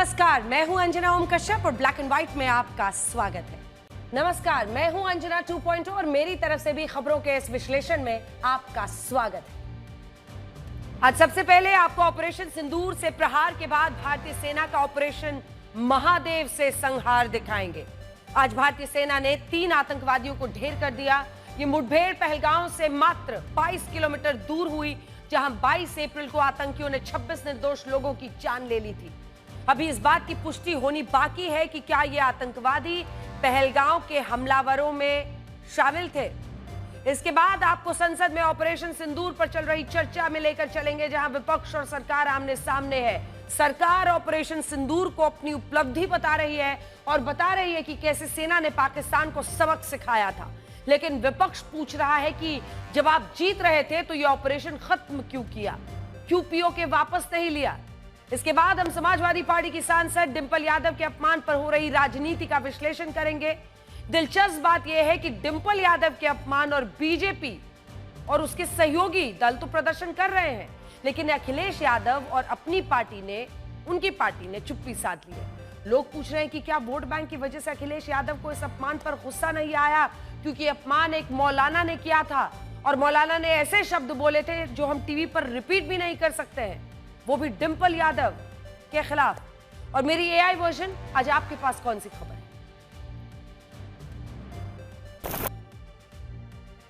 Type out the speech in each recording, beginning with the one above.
नमस्कार, मैं हूं अंजना ओम कश्यप और ब्लैक एंड व्हाइट में आपका स्वागत है। नमस्कार, मैं हूं अंजना 2.0 और मेरी तरफ से भी खबरों के इस विश्लेषण में आपका स्वागत है। आज सबसे पहले आपको ऑपरेशन सिंदूर से प्रहार के बाद भारतीय सेना का ऑपरेशन महादेव से संहार दिखाएंगे। आज भारतीय सेना ने 3 आतंकवादियों को ढेर कर दिया। ये मुठभेड़ पहलगांव से मात्र 22 किलोमीटर दूर हुई, जहां 22 अप्रैल को आतंकियों ने 26 निर्दोष लोगों की जान ले ली थी। अभी इस बात की पुष्टि होनी बाकी है कि क्या ये आतंकवादी पहलगांव के हमलावरों में शामिल थे। इसके बाद आपको संसद में ऑपरेशन सिंदूर पर चल रही चर्चा में लेकर चलेंगे, जहां विपक्ष और सरकार आमने सामने है। सरकार ऑपरेशन सिंदूर को अपनी उपलब्धि बता रही है और बता रही है कि कैसे सेना ने पाकिस्तान को सबक सिखाया था, लेकिन विपक्ष पूछ रहा है कि जब आप जीत रहे थे तो यह ऑपरेशन खत्म क्यों किया, क्यों पीओके वापस नहीं लिया। इसके बाद हम समाजवादी पार्टी की सांसद डिंपल यादव के अपमान पर हो रही राजनीति का विश्लेषण करेंगे। दिलचस्प बात यह है कि डिंपल यादव के अपमान और बीजेपी और उसके सहयोगी दल तो प्रदर्शन कर रहे हैं, लेकिन अखिलेश यादव और उनकी पार्टी ने चुप्पी साध ली है। लोग पूछ रहे हैं कि क्या वोट बैंक की वजह से अखिलेश यादव को इस अपमान पर गुस्सा नहीं आया, क्योंकि अपमान एक मौलाना ने किया था और मौलाना ने ऐसे शब्द बोले थे जो हम टीवी पर रिपीट भी नहीं कर सकते हैं, वो भी डिंपल यादव के खिलाफ। और मेरी एआई वर्जन, आज आपके पास कौन सी खबर है।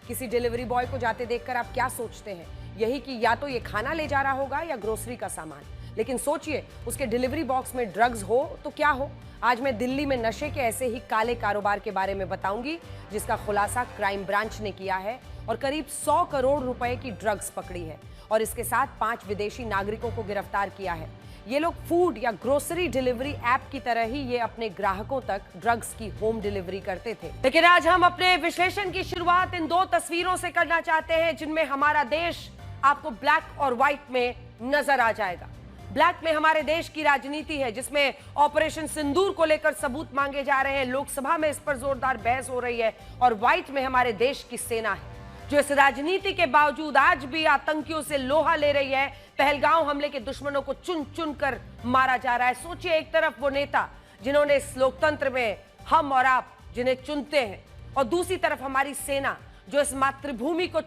किसी डिलीवरी बॉय को जाते देखकर आप क्या सोचते हैं? यही कि या तो ये खाना ले जा रहा होगा या ग्रोसरी का सामान। लेकिन सोचिए, उसके डिलीवरी बॉक्स में ड्रग्स हो तो क्या हो। आज मैं दिल्ली में नशे के ऐसे ही काले कारोबार के बारे में बताऊंगी, जिसका खुलासा क्राइम ब्रांच ने किया है और करीब 100 करोड़ रुपए की ड्रग्स पकड़ी है और इसके साथ 5 विदेशी नागरिकों को गिरफ्तार किया है। ये लोग फूड या ग्रोसरी डिलीवरी ऐप की तरह ही ये अपने ग्राहकों तक ड्रग्स की होम डिलीवरी करते थे। लेकिन आज हम अपने विश्लेषण की शुरुआत इन 2 तस्वीरों से करना चाहते हैं, जिनमें हमारा देश आपको ब्लैक और व्हाइट में नजर आ जाएगा। ब्लैक में हमारे देश की राजनीति है, जिसमें ऑपरेशन सिंदूर को लेकर सबूत मांगे जा रहे हैं, लोकसभा में इस पर जोरदार बहस हो रही है। और व्हाइट में हमारे देश की सेना है, जो इस राजनीति के बावजूद आज भी आतंकियों से लोहा ले रही है। पहलगांव हमले के दुश्मनों को चुन चुन कर मारा जा रहा है। सोचिए, एक तरफ वो नेता जिन्होंने इस लोकतंत्र में हम और आप जिन्हें चुनते हैं, और दूसरी तरफ हमारी सेना जो इस मातृभूमि को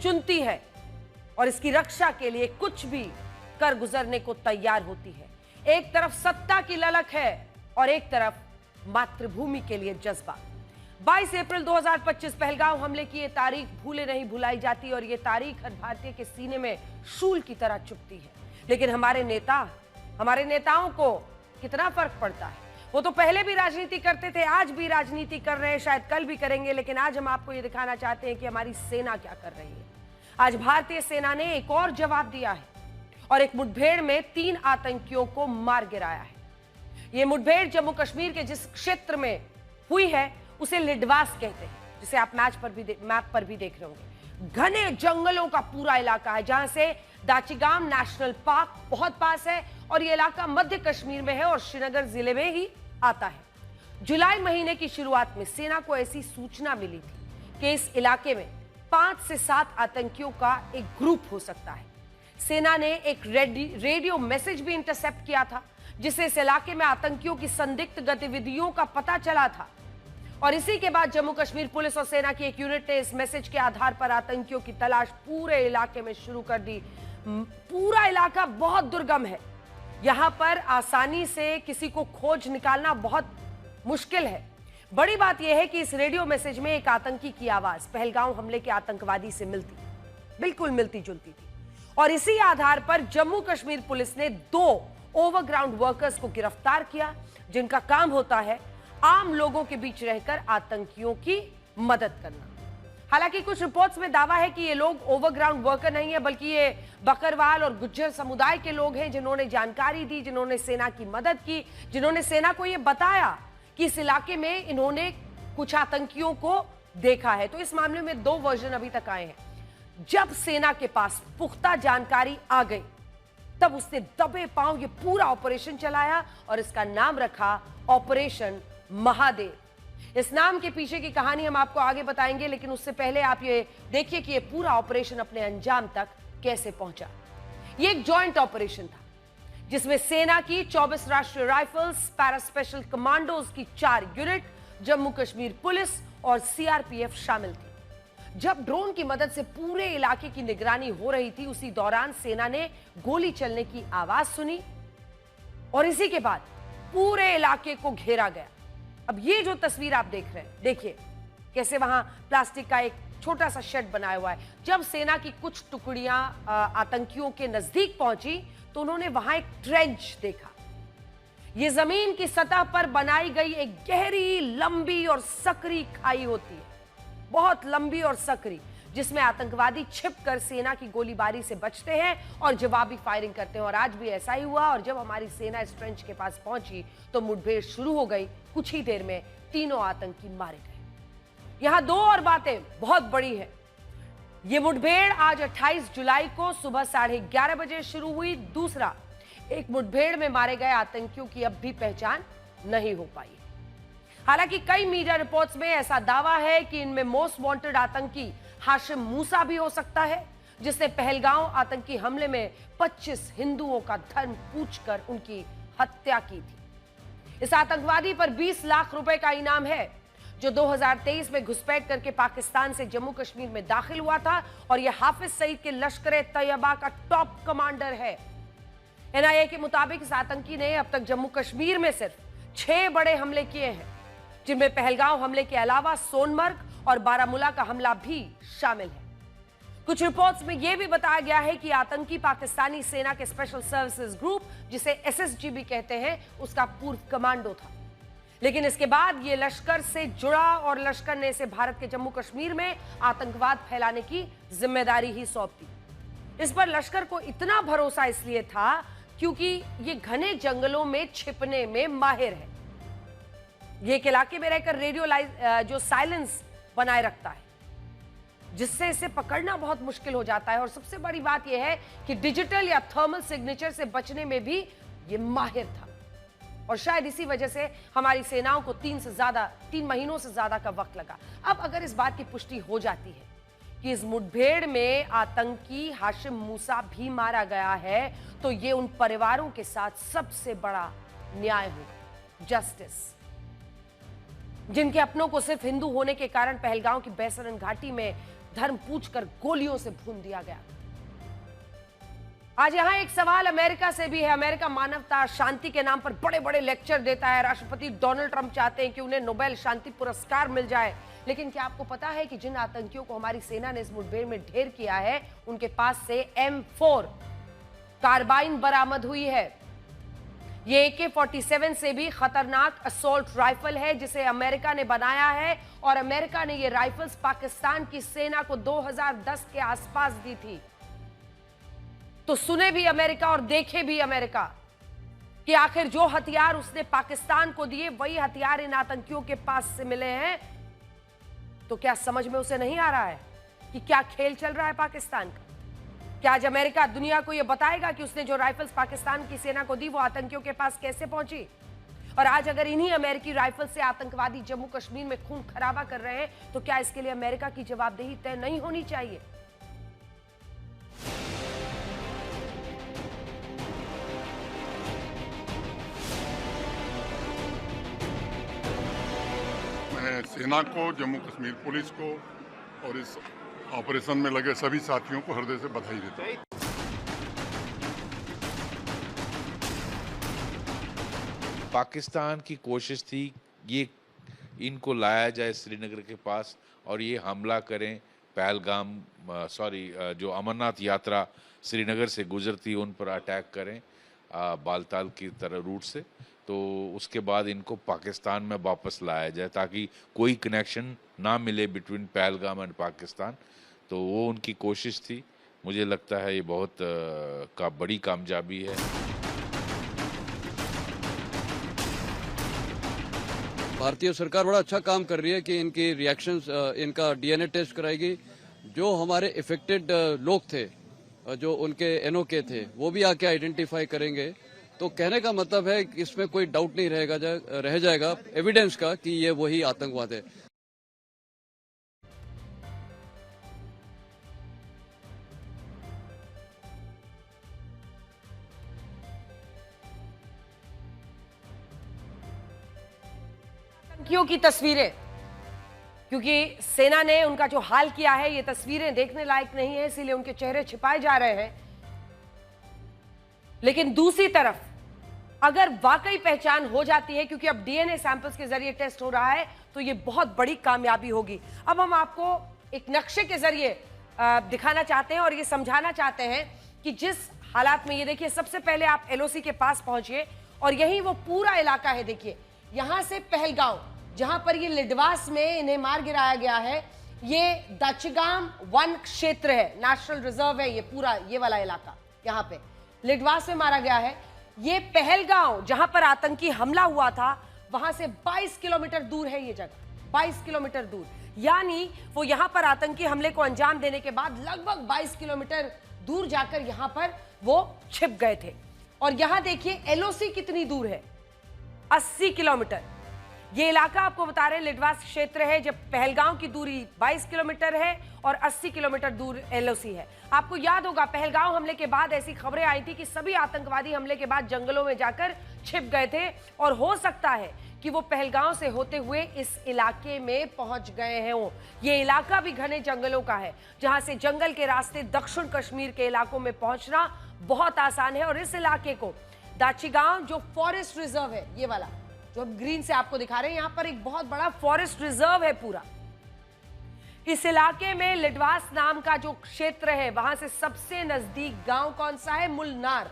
चुनती है और इसकी रक्षा के लिए कुछ भी कर गुजरने को तैयार होती है। एक तरफ सत्ता की ललक है और एक तरफ मातृभूमि के लिए जज्बा। 22 अप्रैल 2025 पहलगांव हमले की ये तारीख भूले नहीं भुलाई जाती और ये तारीख हर भारतीय के सीने में शूल की तरह चुभती है। लेकिन हमारे नेताओं को कितना फर्क पड़ता है। वो तो पहले भी राजनीति करते थे, आज भी राजनीति कर रहे हैं, शायद कल भी करेंगे। लेकिन आज हम आपको ये दिखाना चाहते हैं कि हमारी सेना क्या कर रही है। आज भारतीय सेना ने एक और जवाब दिया है और एक मुठभेड़ में 3 आतंकियों को मार गिराया है। यह मुठभेड़ जम्मू कश्मीर के जिस क्षेत्र में हुई है उसे लिडवास कहते हैं, जिसे आप मैप पर भी देख रहे होंगे। घने जंगलों का पूरा इलाका है, जहां से दाचिगाम नेशनल पार्क बहुत पास है और यह इलाका मध्य कश्मीर में है और श्रीनगर जिले में ही आता है। जुलाई महीने की शुरुआत में सेना को ऐसी सूचना मिली थी कि इस इलाके में 5 से 7 आतंकियों का एक ग्रुप हो सकता है। सेना ने एक रेडियो मैसेज भी इंटरसेप्ट किया था, जिससे इस इलाके में आतंकियों की संदिग्ध गतिविधियों का पता चला था। और इसी के बाद जम्मू कश्मीर पुलिस और सेना की एक यूनिट ने इस मैसेज के आधार पर आतंकियों की तलाश पूरे इलाके में शुरू कर दी। पूरा इलाका बहुत दुर्गम है, यहां पर आसानी से किसी को खोज निकालना बहुत मुश्किल है। बड़ी बात यह है कि इस रेडियो मैसेज में एक आतंकी की आवाज पहलगांव हमले के आतंकवादी से बिल्कुल मिलती जुलती थी। और इसी आधार पर जम्मू कश्मीर पुलिस ने 2 ओवरग्राउंड वर्कर्स को गिरफ्तार किया, जिनका काम होता है आम लोगों के बीच रहकर आतंकियों की मदद करना। हालांकि कुछ रिपोर्ट्स में दावा है कि ये लोग ओवरग्राउंड वर्कर नहीं है, बल्कि ये बकरवाल और गुज्जर समुदाय के लोग हैं, जिन्होंने जानकारी दी, जिन्होंने सेना की मदद की, जिन्होंने सेना को ये बताया कि इस इलाके में इन्होंने कुछ आतंकियों को देखा है। तो इस मामले में 2 वर्जन अभी तक आए हैं। जब सेना के पास पुख्ता जानकारी आ गई, तब उसने दबे पांव ये पूरा ऑपरेशन चलाया और इसका नाम रखा ऑपरेशन महादेव। इस नाम के पीछे की कहानी हम आपको आगे बताएंगे, लेकिन उससे पहले आप ये देखिए कि ये पूरा ऑपरेशन अपने अंजाम तक कैसे पहुंचा। ये एक जॉइंट ऑपरेशन था। जिसमें सेना की 24 राष्ट्रीय राइफल्स, पैरा स्पेशल कमांडोज की 4 यूनिट, जम्मू कश्मीर पुलिस और सीआरपीएफ शामिल थी। जब ड्रोन की मदद से पूरे इलाके की निगरानी हो रही थी, उसी दौरान सेना ने गोली चलने की आवाज सुनी और इसी के बाद पूरे इलाके को घेरा गया। अब ये जो तस्वीर आप देख रहे हैं, देखिए कैसे वहां प्लास्टिक का एक छोटा सा शेड बनाया हुआ है। जब सेना की कुछ टुकड़ियां आतंकियों के नजदीक पहुंची तो उन्होंने वहां एक ट्रेंच देखा। यह जमीन की सतह पर बनाई गई एक गहरी, लंबी और सकरी खाई होती है, बहुत लंबी और सकरी, जिसमें आतंकवादी छिपकर सेना की गोलीबारी से बचते हैं और जवाबी फायरिंग करते हैं। और आज भी ऐसा ही हुआ। और जब हमारी सेना इस ट्रेंच के पास पहुंची तो मुठभेड़ शुरू हो गई। कुछ ही देर में तीनों आतंकी मारे गए। यहां दो और बातें बहुत बड़ी हैं। यह मुठभेड़ आज 28 जुलाई को सुबह 11:30 बजे शुरू हुई। दूसरा, एक मुठभेड़ में मारे गए आतंकियों की अब भी पहचान नहीं हो पाई। हालांकि कई मीडिया रिपोर्ट्स में ऐसा दावा है कि इनमें मोस्ट वांटेड आतंकी हाशिम मूसा भी हो सकता है, जिसने पहलगांव आतंकी हमले में 25 हिंदुओं का धर्म पूछकर उनकी हत्या की थी। इस आतंकवादी पर 20 लाख रुपए का इनाम है, जो 2023 में घुसपैठ करके पाकिस्तान से जम्मू कश्मीर में दाखिल हुआ था और यह हाफिज सईद के लश्कर-ए-तैयबा का टॉप कमांडर है। एनआईए के मुताबिक इस आतंकी ने अब तक जम्मू कश्मीर में सिर्फ 6 बड़े हमले किए हैं, जिनमें पहलगांव हमले के अलावा सोनमर्ग और बारामूला का हमला भी शामिल है। कुछ रिपोर्ट्स में यह भी बताया गया है कि आतंकी पाकिस्तानी सेना के स्पेशल सर्विसेज ग्रुप, जिसे एसएसजी भी कहते हैं, उसका पूर्व कमांडो था। लेकिन इसके बाद यह लश्कर से जुड़ा और लश्कर ने इसे भारत के जम्मू कश्मीर में आतंकवाद फैलाने की जिम्मेदारी ही सौंप दी। इस पर लश्कर को इतना भरोसा इसलिए था क्योंकि ये घने जंगलों में छिपने में माहिर है। ये एक इलाके में रहकर रेडियो जो साइलेंस बनाए रखता है, जिससे इसे पकड़ना बहुत मुश्किल हो जाता है। और सबसे बड़ी बात यह है कि डिजिटल या थर्मल सिग्नेचर से बचने में भी ये माहिर था। और शायद इसी वजह से हमारी सेनाओं को 3 महीनों से ज्यादा का वक्त लगा। अब अगर इस बात की पुष्टि हो जाती है कि इस मुठभेड़ में आतंकी हाशिम मूसा भी मारा गया है, तो ये उन परिवारों के साथ सबसे बड़ा न्याय होगा, जस्टिस, जिनके अपनों को सिर्फ हिंदू होने के कारण पहलगांव की बैसरन घाटी में धर्म पूछकर गोलियों से भून दिया गया। आज यहां एक सवाल अमेरिका से भी है। अमेरिका मानवता शांति के नाम पर बड़े बड़े लेक्चर देता है। राष्ट्रपति डोनाल्ड ट्रंप चाहते हैं कि उन्हें नोबेल शांति पुरस्कार मिल जाए। लेकिन क्या आपको पता है कि जिन आतंकियों को हमारी सेना ने इस मुठभेड़ में ढेर किया है, उनके पास से M4 कार्बाइन बरामद हुई है। ये AK-47 से भी खतरनाक असॉल्ट राइफल है, जिसे अमेरिका ने बनाया है। और अमेरिका ने ये राइफल्स पाकिस्तान की सेना को 2010 के आसपास दी थी। तो सुने भी अमेरिका और देखे भी अमेरिका कि आखिर जो हथियार उसने पाकिस्तान को दिए, वही हथियार इन आतंकियों के पास से मिले हैं। तो क्या समझ में उसे नहीं आ रहा है कि क्या खेल चल रहा है पाकिस्तान का? क्या आज अमेरिका दुनिया को यह बताएगा कि उसने जो राइफल्स पाकिस्तान की सेना को दी, वो आतंकियों के पास कैसे पहुंची? और आज अगर इन्हीं अमेरिकी राइफल से आतंकवादी जम्मू कश्मीर में खून खराबा कर रहे हैं, तो क्या इसके लिए अमेरिका की जवाबदेही तय नहीं होनी चाहिए? मैं सेना को, जम्मू कश्मीर पुलिस को और इस ऑपरेशन में लगे सभी साथियों को हृदय से बधाई देता हूं। पाकिस्तान की कोशिश थी ये इनको लाया जाए श्रीनगर के पास और ये हमला करें पहलगाम जो अमरनाथ यात्रा श्रीनगर से गुजरती उन पर अटैक करें बालताल की तरह रूट से। तो उसके बाद इनको पाकिस्तान में वापस लाया जाए ताकि कोई कनेक्शन ना मिले बिटवीन पहलगाम एंड पाकिस्तान। तो वो उनकी कोशिश थी। मुझे लगता है ये बहुत बड़ी कामयाबी है। भारतीय सरकार बड़ा अच्छा काम कर रही है कि इनकी रिएक्शंस, इनका डीएनए टेस्ट कराएगी। जो हमारे इफेक्टेड लोग थे, जो उनके एनओके थे, वो भी आके आइडेंटिफाई करेंगे। तो कहने का मतलब है कि इसमें कोई डाउट नहीं रह जाएगा एविडेंस का कि ये वही आतंकवाद है। आतंकियों की तस्वीरें, क्योंकि सेना ने उनका जो हाल किया है ये तस्वीरें देखने लायक नहीं है, इसीलिए उनके चेहरे छिपाए जा रहे हैं। लेकिन दूसरी तरफ अगर वाकई पहचान हो जाती है, क्योंकि अब डीएनए सैंपल्स के जरिए टेस्ट हो रहा है, तो ये बहुत बड़ी कामयाबी होगी। अब हम आपको एक नक्शे के जरिए दिखाना चाहते हैं और ये समझाना चाहते हैं कि जिस हालात में, ये देखिए, सबसे पहले आप एलओसी के पास पहुंचिए और यही वो पूरा इलाका है। देखिए यहां से पहलगांव, जहां पर ये लिडवास में इन्हें मार गिराया गया है, ये दचगाम वन क्षेत्र है, नेशनल रिजर्व है ये पूरा, ये वाला इलाका, यहां पे लिडवास में मारा गया है। ये पहलगांव जहां पर आतंकी हमला हुआ था, वहां से 22 किलोमीटर दूर है ये जगह, 22 किलोमीटर दूर। यानी वो यहां पर आतंकी हमले को अंजाम देने के बाद लगभग 22 किलोमीटर दूर जाकर यहां पर वो छिप गए थे। और यहां देखिए एलओसी कितनी दूर है, 80 किलोमीटर। ये इलाका आपको बता रहे हैं लिडवास क्षेत्र है, जब पहलगांव की दूरी 22 किलोमीटर है और 80 किलोमीटर दूर एलओसी है। आपको याद होगा पहलगांव हमले के बाद ऐसी खबरें आई थी कि सभी आतंकवादी हमले के बाद जंगलों में जाकर छिप गए थे और हो सकता है कि वो पहलगांव से होते हुए इस इलाके में पहुंच गए हैं। ये इलाका भी घने जंगलों का है, जहां से जंगल के रास्ते दक्षिण कश्मीर के इलाकों में पहुंचना बहुत आसान है। और इस इलाके को दाचीगांव जो फॉरेस्ट रिजर्व है, ये वाला जो हम ग्रीन से आपको दिखा रहे हैं, यहां पर एक बहुत बड़ा फॉरेस्ट रिजर्व है पूरा। इस इलाके में लिडवास नाम का जो क्षेत्र है, वहां से सबसे नजदीक गांव कौन सा है? मुलनार,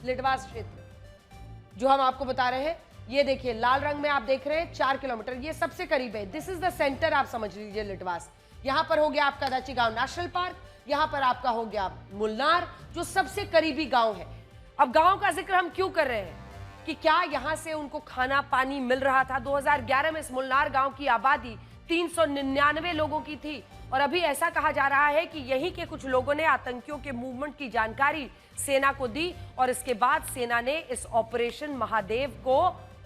लिडवास क्षेत्र जो हम आपको बता रहे हैं। ये देखिए लाल रंग में आप देख रहे हैं 4 किलोमीटर, ये सबसे करीब है। दिस इज द सेंटर, आप समझ लीजिए लिडवास। यहां पर हो गया आपका दाचीगांव नेशनल पार्क, यहां पर आपका हो गया मुलनार जो सबसे करीबी गांव है। अब गांव का जिक्र हम क्यों कर रहे हैं कि क्या यहां से उनको खाना पानी मिल रहा था? 2011 में इस मुलनार गांव की आबादी 399 लोगों की थी और अभी ऐसा कहा जा रहा है कि यहीं के कुछ लोगों ने आतंकियों के मूवमेंट की जानकारी सेना को दी और इसके बाद सेना ने इस ऑपरेशन महादेव को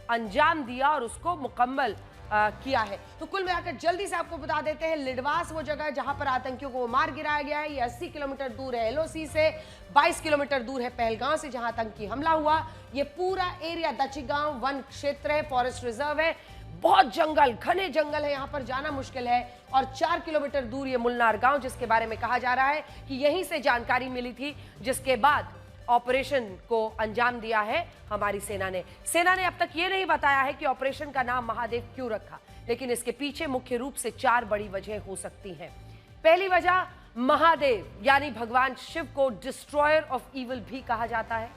अंजाम दिया और उसको मुकम्मल किया है। तो कुल मिलाकर जल्दी से आपको बता देते हैं, लिडवास वो जगह जहां पर आतंकियों को मार गिराया गया है, ये 80 किलोमीटर दूर है एलओसी से, 22 किलोमीटर दूर है पहलगांव से जहां आतंकी हमला हुआ। ये पूरा एरिया दाचीगांव वन क्षेत्र है, फॉरेस्ट रिजर्व है, बहुत जंगल, घने जंगल है, यहां पर जाना मुश्किल है। और 4 किलोमीटर दूर ये मुलनार गांव, जिसके बारे में कहा जा रहा है कि यहीं से जानकारी मिली थी, जिसके बाद ऑपरेशन को अंजाम दिया है हमारी सेना ने। सेना ने अब तक ये नहीं बताया है कि ऑपरेशन का नाम महादेव क्यों रखा, लेकिन इसके पीछे मुख्य रूप से 4 बड़ी वजह हो सकती हैं। पहली वजह, महादेव यानी भगवान शिव को डिस्ट्रॉयर ऑफ इविल भी कहा जाता है,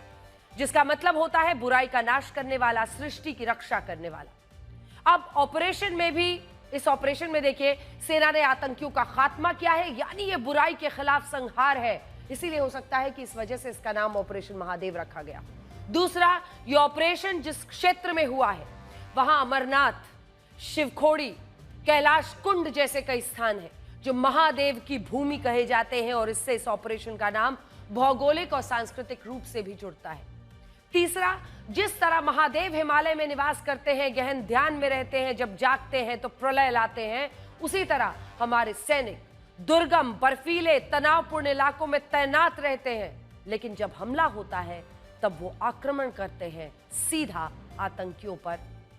जिसका मतलब होता है बुराई का नाश करने वाला, सृष्टि की रक्षा करने वाला। अब ऑपरेशन में भी, इस ऑपरेशन में देखिए सेना ने आतंकियों का खात्मा किया है, यानी ये बुराई के खिलाफ संहार है, इसीलिए हो सकता है कि इस वजह से इसका नाम ऑपरेशन महादेव रखा गया। दूसरा, ये ऑपरेशन जिस क्षेत्र में हुआ है वहां अमरनाथ, शिवखोड़ी, कैलाश कुंड जैसे कई स्थान हैं जो महादेव की भूमि कहे जाते हैं और इससे इस ऑपरेशन का नाम भौगोलिक और सांस्कृतिक रूप से भी जुड़ता है। तीसरा, जिस तरह महादेव हिमालय में निवास करते हैं, गहन ध्यान में रहते हैं, जब जागते हैं तो प्रलय लाते हैं, उसी तरह हमारे सैनिक दुर्गम, बर्फीले, तनावपूर्ण इलाकों में तैनात रहते हैं, लेकिन जब हमला होता है तब वो आक्रमण करते हैं, सीधा आतंकियों पर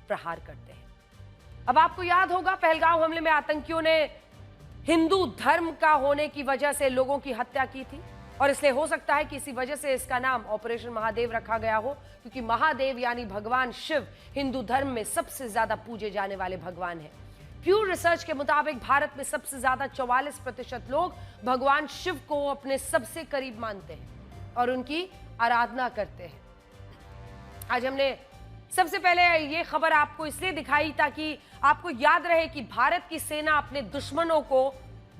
प्रहार करते हैं। अब आपको याद होगा पहलगांव हमले में आतंकियों ने हिंदू धर्म का होने की वजह से लोगों की हत्या की थी और इसलिए हो सकता है कि इसी वजह से इसका नाम ऑपरेशन महादेव रखा गया हो, क्योंकि महादेव यानी भगवान शिव हिंदू धर्म में सबसे ज्यादा पूजे जाने वाले भगवान हैं। प्यू रिसर्च के मुताबिक भारत में सबसे ज्यादा 44% लोग भगवान शिव को अपने सबसे करीब मानते हैं और उनकी आराधना करते हैं। आज हमने सबसे पहले ये खबर आपको इसलिए दिखाई ताकि आपको याद रहे कि भारत की सेना अपने दुश्मनों को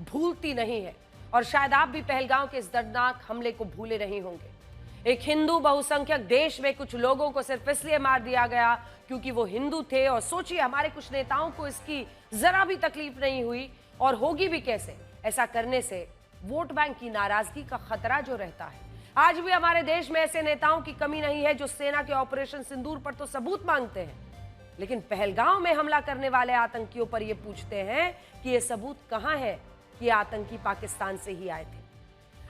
भूलती नहीं है और शायद आप भी पहलगांव के इस दर्दनाक हमले को भूले नहीं होंगे। एक हिंदू बहुसंख्यक देश में कुछ लोगों को सिर्फ इसलिए मार दिया गया क्योंकि वो हिंदू थे, और सोचिए हमारे कुछ नेताओं को इसकी जरा भी तकलीफ नहीं हुई, और होगी भी कैसे। ऐसा करने से वोट बैंक की नाराजगी का खतरा जो रहता है। आज भी हमारे देश में ऐसे नेताओं की कमी नहीं है जो सेना के ऑपरेशन सिंदूर पर तो सबूत मांगते हैं, लेकिन पहलगांव में हमला करने वाले आतंकियों पर यह पूछते हैं कि ये सबूत कहां है कि ये आतंकी पाकिस्तान से ही आए थे।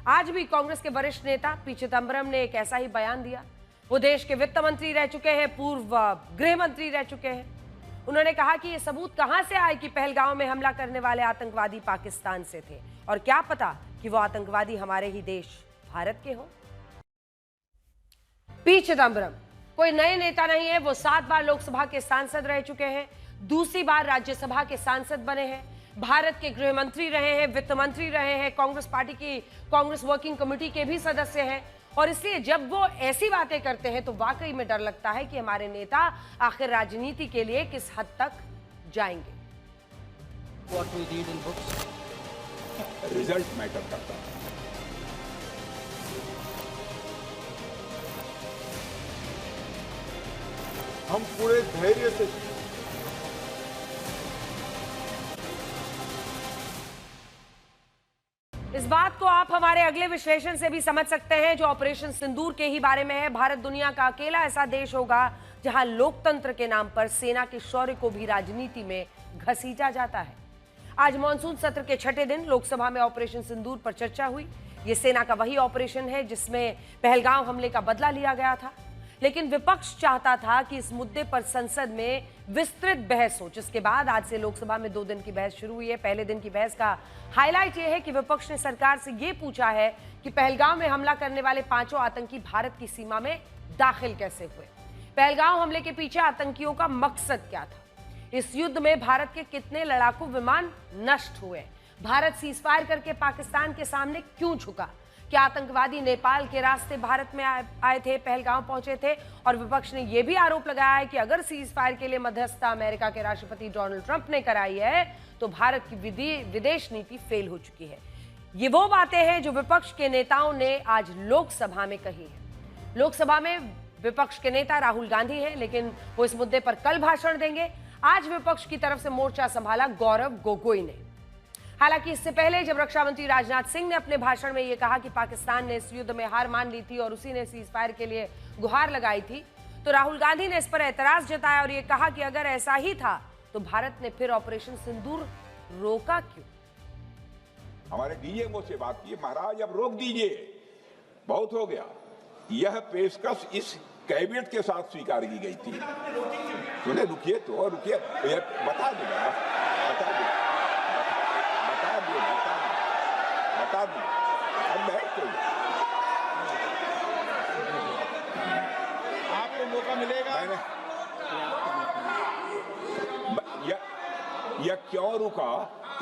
आज भी कांग्रेस के वरिष्ठ नेता पी चिदंबरम ने एक ऐसा ही बयान दिया। वो देश के वित्त मंत्री रह चुके हैं, पूर्व गृह मंत्री रह चुके हैं। उन्होंने कहा कि ये सबूत कहां से आए कि पहलगाम में हमला करने वाले आतंकवादी पाकिस्तान से थे, और क्या पता कि वो आतंकवादी हमारे ही देश भारत के हो। पी चिदंबरम कोई नए नेता नहीं है। वो 7 बार लोकसभा के सांसद रह चुके हैं, दूसरी बार राज्यसभा के सांसद बने हैं, भारत के गृह मंत्री रहे हैं, वित्त मंत्री रहे हैं, कांग्रेस पार्टी की कांग्रेस वर्किंग कमेटी के भी सदस्य हैं। और इसलिए जब वो ऐसी बातें करते हैं तो वाकई में डर लगता है कि हमारे नेता आखिर राजनीति के लिए किस हद तक जाएंगे। What we read in books. Result matter करता है। हम पूरे धैर्य से इस बात को आप हमारे अगले विश्लेषण से भी समझ सकते हैं, जो ऑपरेशन सिंदूर के ही बारे में है। भारत दुनिया का अकेला ऐसा देश होगा जहां लोकतंत्र के नाम पर सेना के शौर्य को भी राजनीति में घसीटा जाता है। आज मॉनसून सत्र के 6ठे दिन लोकसभा में ऑपरेशन सिंदूर पर चर्चा हुई। ये सेना का वही ऑपरेशन है जिसमें पहलगाम हमले का बदला लिया गया था, लेकिन विपक्ष चाहता था कि इस मुद्दे पर संसद में विस्तृत बहस हो, जिसके बाद आज से लोकसभा में 2 दिन की बहस शुरू हुई है। पहले दिन की बहस का हाईलाइट यह है कि विपक्ष ने सरकार से यह पूछा है कि पहलगाम में हमला करने वाले 5 आतंकी भारत की सीमा में दाखिल कैसे हुए। पहलगाम हमले के पीछे आतंकियों का मकसद क्या था? इस युद्ध में भारत के कितने लड़ाकू विमान नष्ट हुए? भारत सीजफायर करके पाकिस्तान के सामने क्यों झुका? क्या आतंकवादी नेपाल के रास्ते भारत में आए थे, पहलगाम पहुंचे थे? और विपक्ष ने यह भी आरोप लगाया है कि अगर सीज फायर के लिए मध्यस्थता अमेरिका के राष्ट्रपति डोनाल्ड ट्रंप ने कराई है तो भारत की विदेश नीति फेल हो चुकी है। ये वो बातें हैं जो विपक्ष के नेताओं ने आज लोकसभा में कही है। लोकसभा में विपक्ष के नेता राहुल गांधी हैं, लेकिन वो इस मुद्दे पर कल भाषण देंगे। आज विपक्ष की तरफ से मोर्चा संभाला गौरव गोगोई ने। हालांकि इससे पहले जब रक्षा मंत्री राजनाथ सिंह ने अपने भाषण में यह कहा कि पाकिस्तान ने इस युद्ध में हार मान ली थी और उसी ने सीज फायर के लिए गुहार लगाई थी, तो राहुल गांधी ने इस पर एतराज जताया और यह कहा कि अगर ऐसा ही था तो भारत ने फिर ऑपरेशन सिंदूर रोका क्यों? हमारे डीएमओ से बात की, महाराज अब रोक दीजिए, बहुत हो गया। यह पेशकश इस कैबिनेट के साथ स्वीकार की गई थी। सुने, रुकिए तो रुकिए, बता दूंगा, बता दूं। अब बैठ आपको मौका मिलेगा। यह क्यों रुका,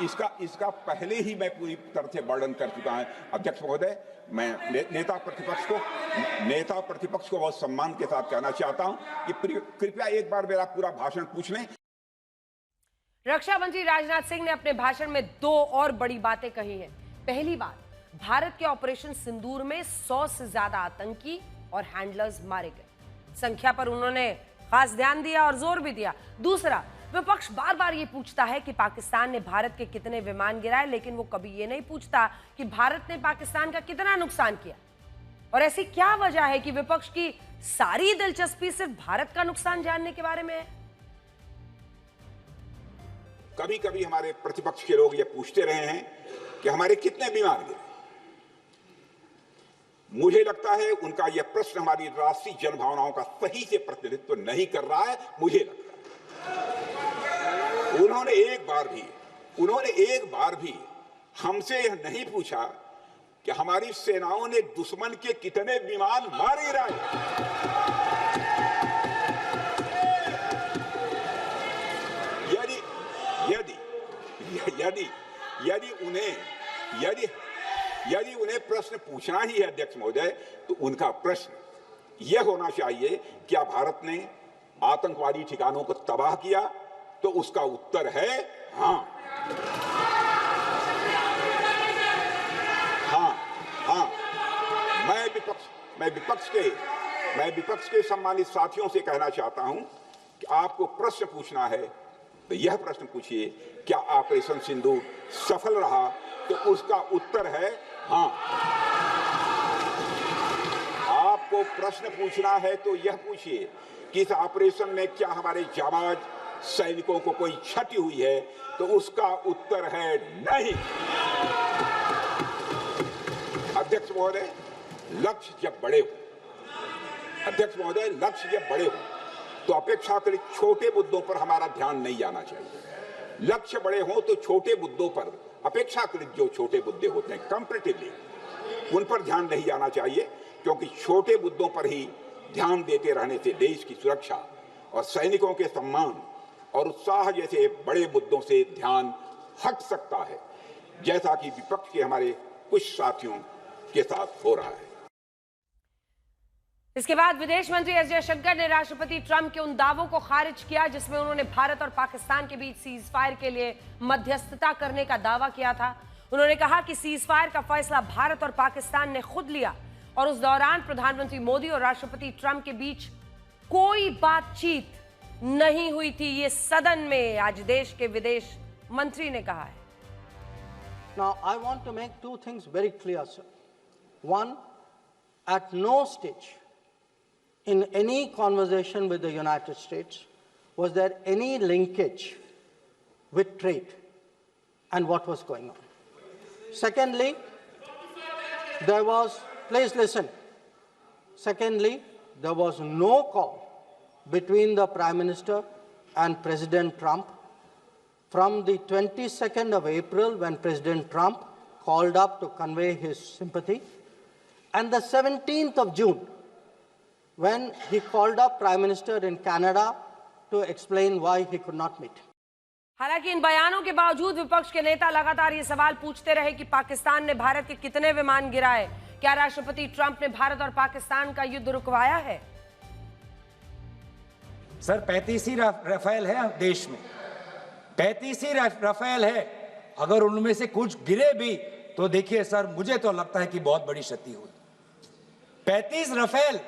इसका पहले ही मैं पूरी तरह से वर्णन कर चुका है। अध्यक्ष महोदय, मैं नेता प्रतिपक्ष को बहुत सम्मान के साथ कहना चाहता हूं कि कृपया एक बार मेरा पूरा भाषण पूछ लें। रक्षा मंत्री राजनाथ सिंह ने अपने भाषण में 2 और बड़ी बातें कही हैं। पहली बात, भारत के ऑपरेशन सिंदूर में 100 से ज्यादा आतंकी और हैंडलर्स मारे गए। संख्या पर उन्होंने खास ध्यान दिया और जोर भी दिया। दूसरा, विपक्ष बार बार ये पूछता है कि पाकिस्तान ने भारत के कितने विमान गिराए, लेकिन वो कभी ये नहीं पूछता कि भारत ने पाकिस्तान का कितना नुकसान किया। और ऐसी क्या वजह है कि विपक्ष की सारी दिलचस्पी सिर्फ भारत का नुकसान जानने के बारे में है? कभी कभी हमारे प्रतिपक्ष के लोग ये पूछते रहे हैं कि हमारे कितने विमान गिरे। मुझे लगता है उनका यह प्रश्न हमारी राष्ट्रीय जनभावनाओं का सही से प्रतिनिधित्व नहीं कर रहा है। मुझे लगता है उन्होंने एक बार भी हमसे यह नहीं पूछा कि हमारी सेनाओं ने दुश्मन के कितने विमान मार गिराए। यदि उन्हें प्रश्न पूछना ही है अध्यक्ष महोदय, तो उनका प्रश्न यह होना चाहिए, क्या भारत ने आतंकवादी ठिकानों को तबाह किया? तो उसका उत्तर है हाँ। मैं विपक्ष के सम्मानित साथियों से कहना चाहता हूं कि आपको प्रश्न पूछना है तो यह प्रश्न पूछिए, क्या ऑपरेशन सिंदूर सफल रहा? तो उसका उत्तर है हाँ। आपको प्रश्न पूछना है तो यह पूछिए कि इस ऑपरेशन में क्या हमारे जाबाज सैनिकों को कोई क्षति हुई है? तो उसका उत्तर है नहीं। अध्यक्ष महोदय, लक्ष्य जब बड़े हो तो अपेक्षाकृत छोटे मुद्दों पर हमारा ध्यान नहीं जाना चाहिए। लक्ष्य बड़े हों तो छोटे मुद्दों पर, अपेक्षाकृत जो छोटे मुद्दे होते हैं कंपैरेटिवली, उन पर ध्यान नहीं जाना चाहिए, क्योंकि छोटे मुद्दों पर ही ध्यान देते रहने से देश की सुरक्षा और सैनिकों के सम्मान और उत्साह जैसे बड़े मुद्दों से ध्यान हट सकता है, जैसा कि विपक्ष के हमारे कुछ साथियों के साथ हो रहा है। इसके बाद विदेश मंत्री एस जयशंकर ने राष्ट्रपति ट्रंप के उन दावों को खारिज किया जिसमें उन्होंने भारत और पाकिस्तान के बीच सीज फायर के लिए मध्यस्थता करने का दावा किया था। उन्होंने कहा कि सीज फायर का फैसला भारत और पाकिस्तान ने खुद लिया और उस दौरान प्रधानमंत्री मोदी और राष्ट्रपति ट्रंप के बीच कोई बातचीत नहीं हुई थी। ये सदन में आज देश के विदेश मंत्री ने कहा है। Now, I want to make two things very clear, sir. One, at no stage in any conversation with the United States was there any linkage with trade and what was going on. Secondly, there was, please listen. Secondly, there was no call between the Prime Minister and President Trump from the 22nd of April, when President Trump called up to convey his sympathy, and the 17th of June, when he called up Prime Minister in Canada to explain why he could not meet. हालांकि इन बयानों के बावजूद विपक्ष के नेता लगातार ये सवाल पूछते रहे कि पाकिस्तान ने भारत के कितने विमान गिराए। क्या राष्ट्रपति ट्रंप ने भारत और पाकिस्तान का युद्ध रुकवाया है? सर 35 ही राफेल है देश में, 35 ही राफेल है। अगर उनमें से कुछ गिरे भी तो देखिए सर, मुझे तो लगता है कि बहुत बड़ी क्षति हुई। 35 राफेल,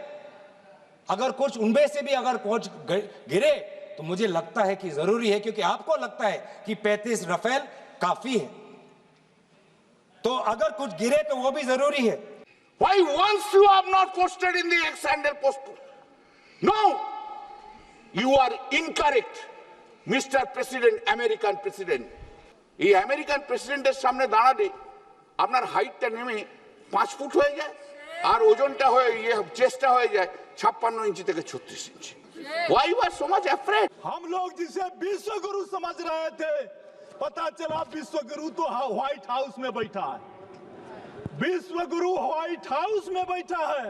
अगर कुछ उनमें से भी अगर कुछ गिरे तो मुझे लगता है कि जरूरी है, क्योंकि आपको लगता है कि 35 राफेल काफी है, तो अगर कुछ गिरे तो वो भी जरूरी है। Why once you have not posted in the ex-handle post? No, you are incorrect, Mr. President, American President. এই আমেরিকান প্রেসিডেন্টের সামনে দাঁড়ালে আপনার হাইটটা নেমে 5 ফুট হয়ে যায় আর ওজনটা হয়ে চেস্টটা হয়ে যায় 56 इंची থেকে 36 इंची। Why you are so much afraid? हम लोग जिसे विश्व गुरु समझ रहे थे, पता चला विश्व गुरु तो व्हाइट हाउस में बैठा है। विश्व गुरु व्हाइट हाउस में बैठा है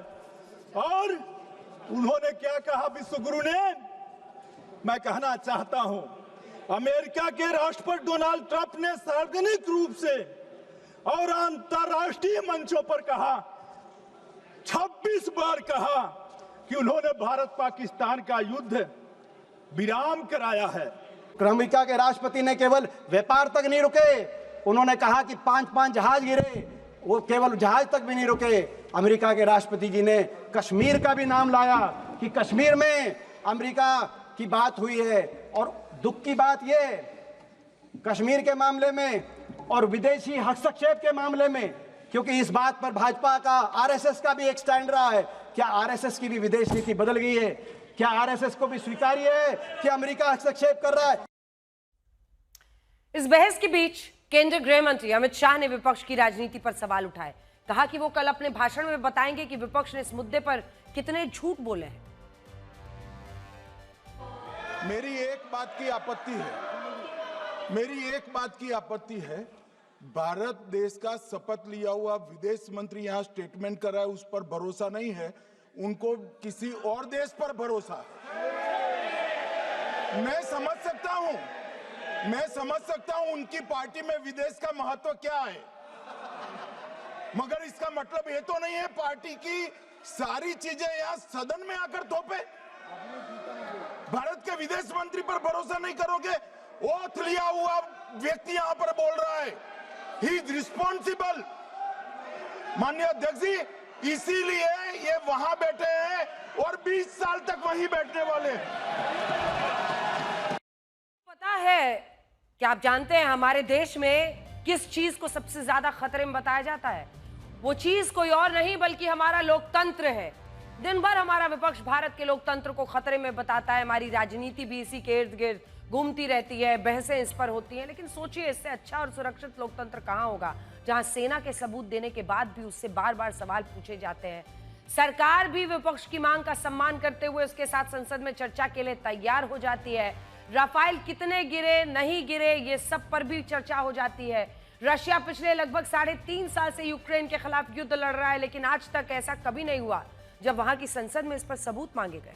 और उन्होंने क्या कहा विश्व गुरु ने? मैं कहना चाहता हूं, अमेरिका के राष्ट्रपति डोनाल्ड ट्रंप ने सार्वजनिक रूप से और अंतरराष्ट्रीय मंचों पर कहा, 26 बार कहा कि उन्होंने भारत पाकिस्तान का युद्ध विराम कराया है। अमेरिका के राष्ट्रपति ने केवल व्यापार तक नहीं रुके, उन्होंने कहा कि 5 जहाज गिरे, वो केवल जहाज तक भी नहीं रुके। अमेरिका के राष्ट्रपति जी ने कश्मीर का भी नाम लाया कि कश्मीर में अमेरिका की बात हुई है। और दुख की बात ये, कश्मीर के मामले में और विदेशी हस्तक्षेप के मामले में, क्योंकि इस बात पर भाजपा का, आरएसएस का भी एक स्टैंड रहा है, क्या आरएसएस की भी विदेश नीति बदल गई है? क्या आरएसएस को भी स्वीकार्य है कि अमेरिका हस्तक्षेप कर रहा है? इस बहस के बीच केंद्रीय गृह मंत्री अमित शाह ने विपक्ष की राजनीति पर सवाल उठाए। कहा कि वो कल अपने भाषण में बताएंगे कि विपक्ष ने इस मुद्दे पर कितने झूठ बोले हैं। मेरी एक बात की आपत्ति है, भारत देश का शपथ लिया हुआ विदेश मंत्री यहाँ स्टेटमेंट कर रहा है, उस पर भरोसा नहीं है, उनको किसी और देश पर भरोसा है। मैं समझ सकता हूं उनकी पार्टी में विदेश का महत्व क्या है, मगर इसका मतलब ये तो नहीं है पार्टी की सारी चीजें यहाँ सदन में आकर थोपे। भारत के विदेश मंत्री पर भरोसा नहीं करोगे? ओथ लिया हुआ व्यक्ति यहाँ पर बोल रहा है, ही इज रिस्पॉन्सिबल। माननीय अध्यक्ष जी, इसीलिए ये वहां बैठे हैं और 20 साल तक वहीं बैठने वाले हैं। पता है कि आप जानते हैं हमारे देश में किस चीज को सबसे ज्यादा खतरे में बताया जाता है? वो चीज कोई और नहीं बल्कि हमारा लोकतंत्र है। दिन भर हमारा विपक्ष भारत के लोकतंत्र को खतरे में बताता है। हमारी राजनीति भी इसी के इर्द गिर्द घूमती रहती है, बहसें इस पर होती हैं। लेकिन सोचिए, इससे अच्छा और सुरक्षित लोकतंत्र कहां होगा, जहां सेना के सबूत देने के बाद भी उससे बार बार सवाल पूछे जाते हैं। सरकार भी विपक्ष की मांग का सम्मान करते हुए उसके साथ संसद में चर्चा के लिए तैयार हो जाती है। राफेल कितने गिरे, नहीं गिरे, ये सब पर भी चर्चा हो जाती है। रशिया पिछले लगभग 3.5 साल से यूक्रेन के खिलाफ युद्ध लड़ रहा है, लेकिन आज तक ऐसा कभी नहीं हुआ जब वहां की संसद में इस पर सबूत मांगे गए।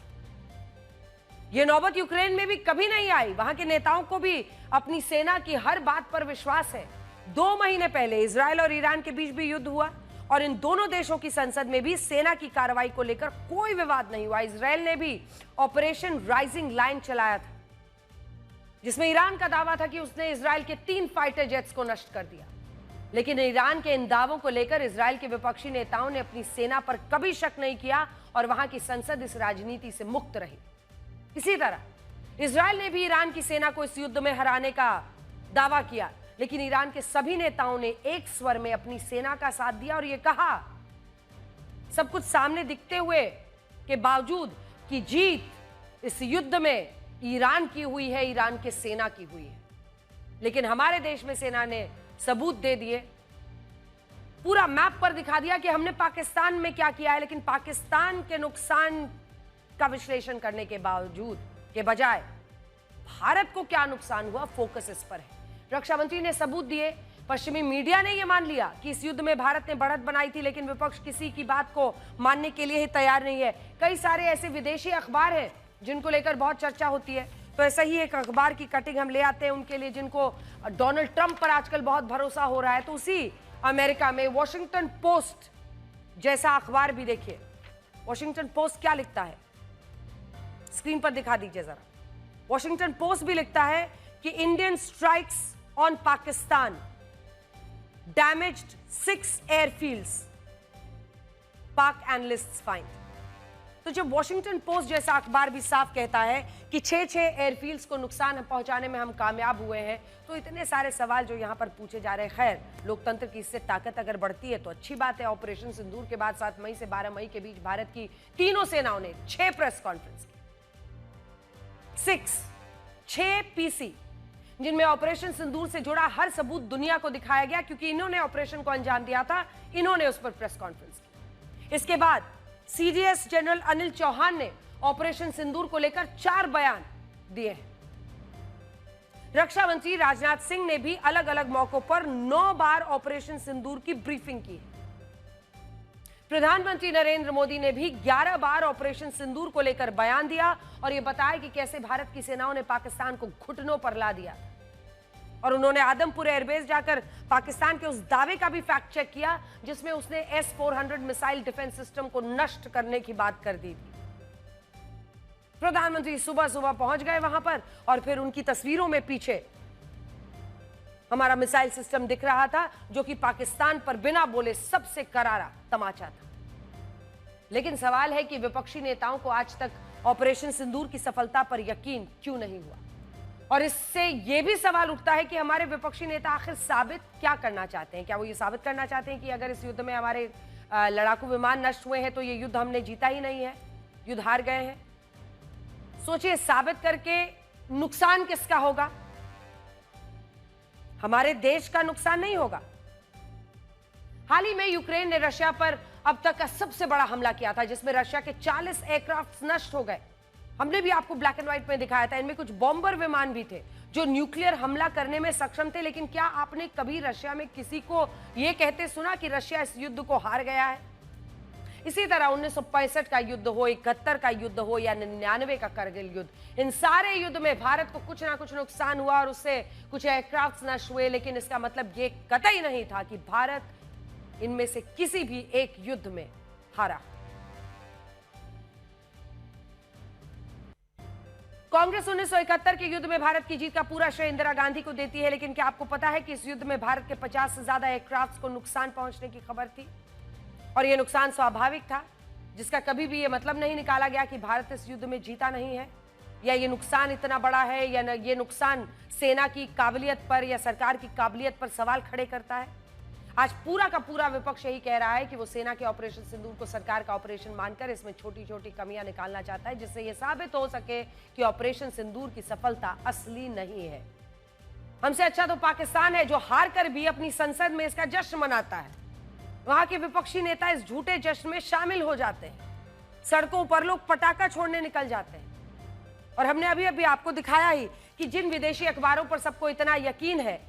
ये नौबत यूक्रेन में भी कभी नहीं आई। वहां के नेताओं को भी अपनी सेना की हर बात पर विश्वास है। 2 महीने पहले इजराइल और ईरान के बीच भी युद्ध हुआ और इन दोनों देशों की संसद में भी सेना की कार्रवाई को लेकर कोई विवाद नहीं हुआ। इजराइल ने भी ऑपरेशन राइजिंग लाइन चलाया था, जिसमें ईरान का दावा था कि उसने इजराइल के 3 फाइटर जेट्स को नष्ट कर दिया। लेकिन ईरान के इन दावों को लेकर इजराइल के विपक्षी नेताओं ने अपनी सेना पर कभी शक नहीं किया और वहां की संसद इस राजनीति से मुक्त रही। इसी तरह इजराइल ने भी ईरान की सेना को इस युद्ध में हराने का दावा किया, लेकिन ईरान के सभी नेताओं ने एक स्वर में अपनी सेना का साथ दिया और यह कहा, सब कुछ सामने दिखते हुए के बावजूद, कि जीत इस युद्ध में ईरान की हुई है, ईरान के सेना की हुई है। लेकिन हमारे देश में सेना ने सबूत दे दिए, पूरा मैप पर दिखा दिया कि हमने पाकिस्तान में क्या किया है। लेकिन पाकिस्तान के नुकसान का विश्लेषण करने के बावजूद के बजाय भारत को क्या नुकसान हुआ, फोकस इस पर है। रक्षा मंत्री ने सबूत दिए। पश्चिमी मीडिया ने यह मान लिया कि इस युद्ध में भारत ने बढ़त बनाई थी, लेकिन विपक्ष किसी की बात को मानने के लिए ही तैयार नहीं है। कई सारे ऐसे विदेशी अखबार हैं जिनको लेकर बहुत चर्चा होती है, तो ऐसा ही एक अखबार की कटिंग हम ले आते हैं उनके लिए, जिनको डोनाल्ड ट्रंप पर आजकल बहुत भरोसा हो रहा है। तो उसी अमेरिका में वॉशिंगटन पोस्ट जैसा अखबार भी देखिए। वॉशिंगटन पोस्ट क्या लिखता है, स्क्रीन पर दिखा दीजिए जरा। वॉशिंगटन पोस्ट भी लिखता है कि Indian strikes on Pakistan damaged 6 airfields, पाक एनालिस्ट्स फाइंड। तो जब वॉशिंगटन पोस्ट जैसा अखबार भी साफ कहता है कि 6 एयरफील्ड्स को नुकसान पहुंचाने में हम कामयाब हुए हैं, तो इतने सारे सवाल जो यहां पर पूछे जा रहे हैं। खैर, लोकतंत्र की इससे ताकत अगर बढ़ती है तो अच्छी बात है। ऑपरेशन सिंदूर के बाद 7 मई से 12 मई के बीच भारत की तीनों सेनाओं ने 6 प्रेस कॉन्फ्रेंस की, 6 पीसी, जिनमें ऑपरेशन सिंदूर से जुड़ा हर सबूत दुनिया को दिखाया गया, क्योंकि इन्होंने ऑपरेशन को अंजाम दिया था, इन्होंने उस पर प्रेस कॉन्फ्रेंस की। इसके बाद सीडीएस जनरल अनिल चौहान ने ऑपरेशन सिंदूर को लेकर 4 बयान दिए हैं। रक्षा मंत्री राजनाथ सिंह ने भी अलग अलग मौकों पर 9 बार ऑपरेशन सिंदूर की ब्रीफिंग की है। प्रधानमंत्री नरेंद्र मोदी ने भी 11 बार ऑपरेशन सिंदूर को लेकर बयान दिया और यह बताया कि कैसे भारत की सेनाओं ने पाकिस्तान को घुटनों पर ला दिया। और उन्होंने आदमपुर एयरबेस जाकर पाकिस्तान के उस दावे का भी फैक्ट चेक किया जिसमें उसने S-400 मिसाइल डिफेंस सिस्टम को नष्ट करने की बात कर दी थी। प्रधानमंत्री सुबह सुबह पहुंच गए वहां पर और फिर उनकी तस्वीरों में पीछे हमारा मिसाइल सिस्टम दिख रहा था, जो कि पाकिस्तान पर बिना बोले सबसे करारा तमाचा था। लेकिन सवाल है कि विपक्षी नेताओं को आज तक ऑपरेशन सिंदूर की सफलता पर यकीन क्यों नहीं हुआ। और इससे यह भी सवाल उठता है कि हमारे विपक्षी नेता आखिर साबित क्या करना चाहते हैं। क्या वो ये साबित करना चाहते हैं कि अगर इस युद्ध में हमारे लड़ाकू विमान नष्ट हुए हैं तो ये युद्ध हमने जीता ही नहीं है, युद्ध हार गए हैं? सोचिए, साबित करके नुकसान किसका होगा? हमारे देश का नुकसान नहीं होगा। हाल ही में यूक्रेन ने रशिया पर अब तक का सबसे बड़ा हमला किया था, जिसमें रशिया के 40 एयरक्राफ्ट नष्ट हो गए। हमने भी आपको ब्लैक एंड व्हाइट में दिखाया था। इनमें कुछ बॉम्बर विमान भी थे जो न्यूक्लियर हमला करने में सक्षम थे। लेकिन क्या आपने कभी रशिया में किसी को यह कहते सुना कि रशिया इस युद्ध को हार गया है? इसी तरह 1965 का युद्ध हो, 71 का युद्ध हो या 99 का करगिल युद्ध, इन सारे युद्ध में भारत को कुछ ना कुछ नुकसान हुआ और उससे कुछ एयरक्राफ्ट नष्ट हुए। लेकिन इसका मतलब ये कतई नहीं था कि भारत इनमें से किसी भी एक युद्ध में हारा। कांग्रेस 1971 के युद्ध में भारत की जीत का पूरा श्रेय इंदिरा गांधी को देती है। लेकिन क्या आपको पता है कि इस युद्ध में भारत के 50 से ज्यादा एयरक्राफ्ट को नुकसान पहुंचने की खबर थी? और यह नुकसान स्वाभाविक था, जिसका कभी भी यह मतलब नहीं निकाला गया कि भारत इस युद्ध में जीता नहीं है, या ये नुकसान इतना बड़ा है, या ये नुकसान सेना की काबिलियत पर या सरकार की काबिलियत पर सवाल खड़े करता है। आज पूरा का पूरा विपक्ष यही कह रहा है कि वो सेना के ऑपरेशन सिंदूर को सरकार का ऑपरेशन मानकर इसमें छोटी छोटी कमियां निकालना चाहता है, जिससे यह साबित हो सके कि ऑपरेशन सिंदूर की सफलता असली नहीं है। हमसे अच्छा तो पाकिस्तान है, जो हार कर भी अपनी संसद में इसका जश्न मनाता है। वहां के विपक्षी नेता इस झूठे जश्न में शामिल हो जाते हैं। सड़कों पर लोग पटाखा छोड़ने निकल जाते हैं। और हमने अभी अभी आपको दिखाया ही कि जिन विदेशी अखबारों पर सबको इतना यकीन है,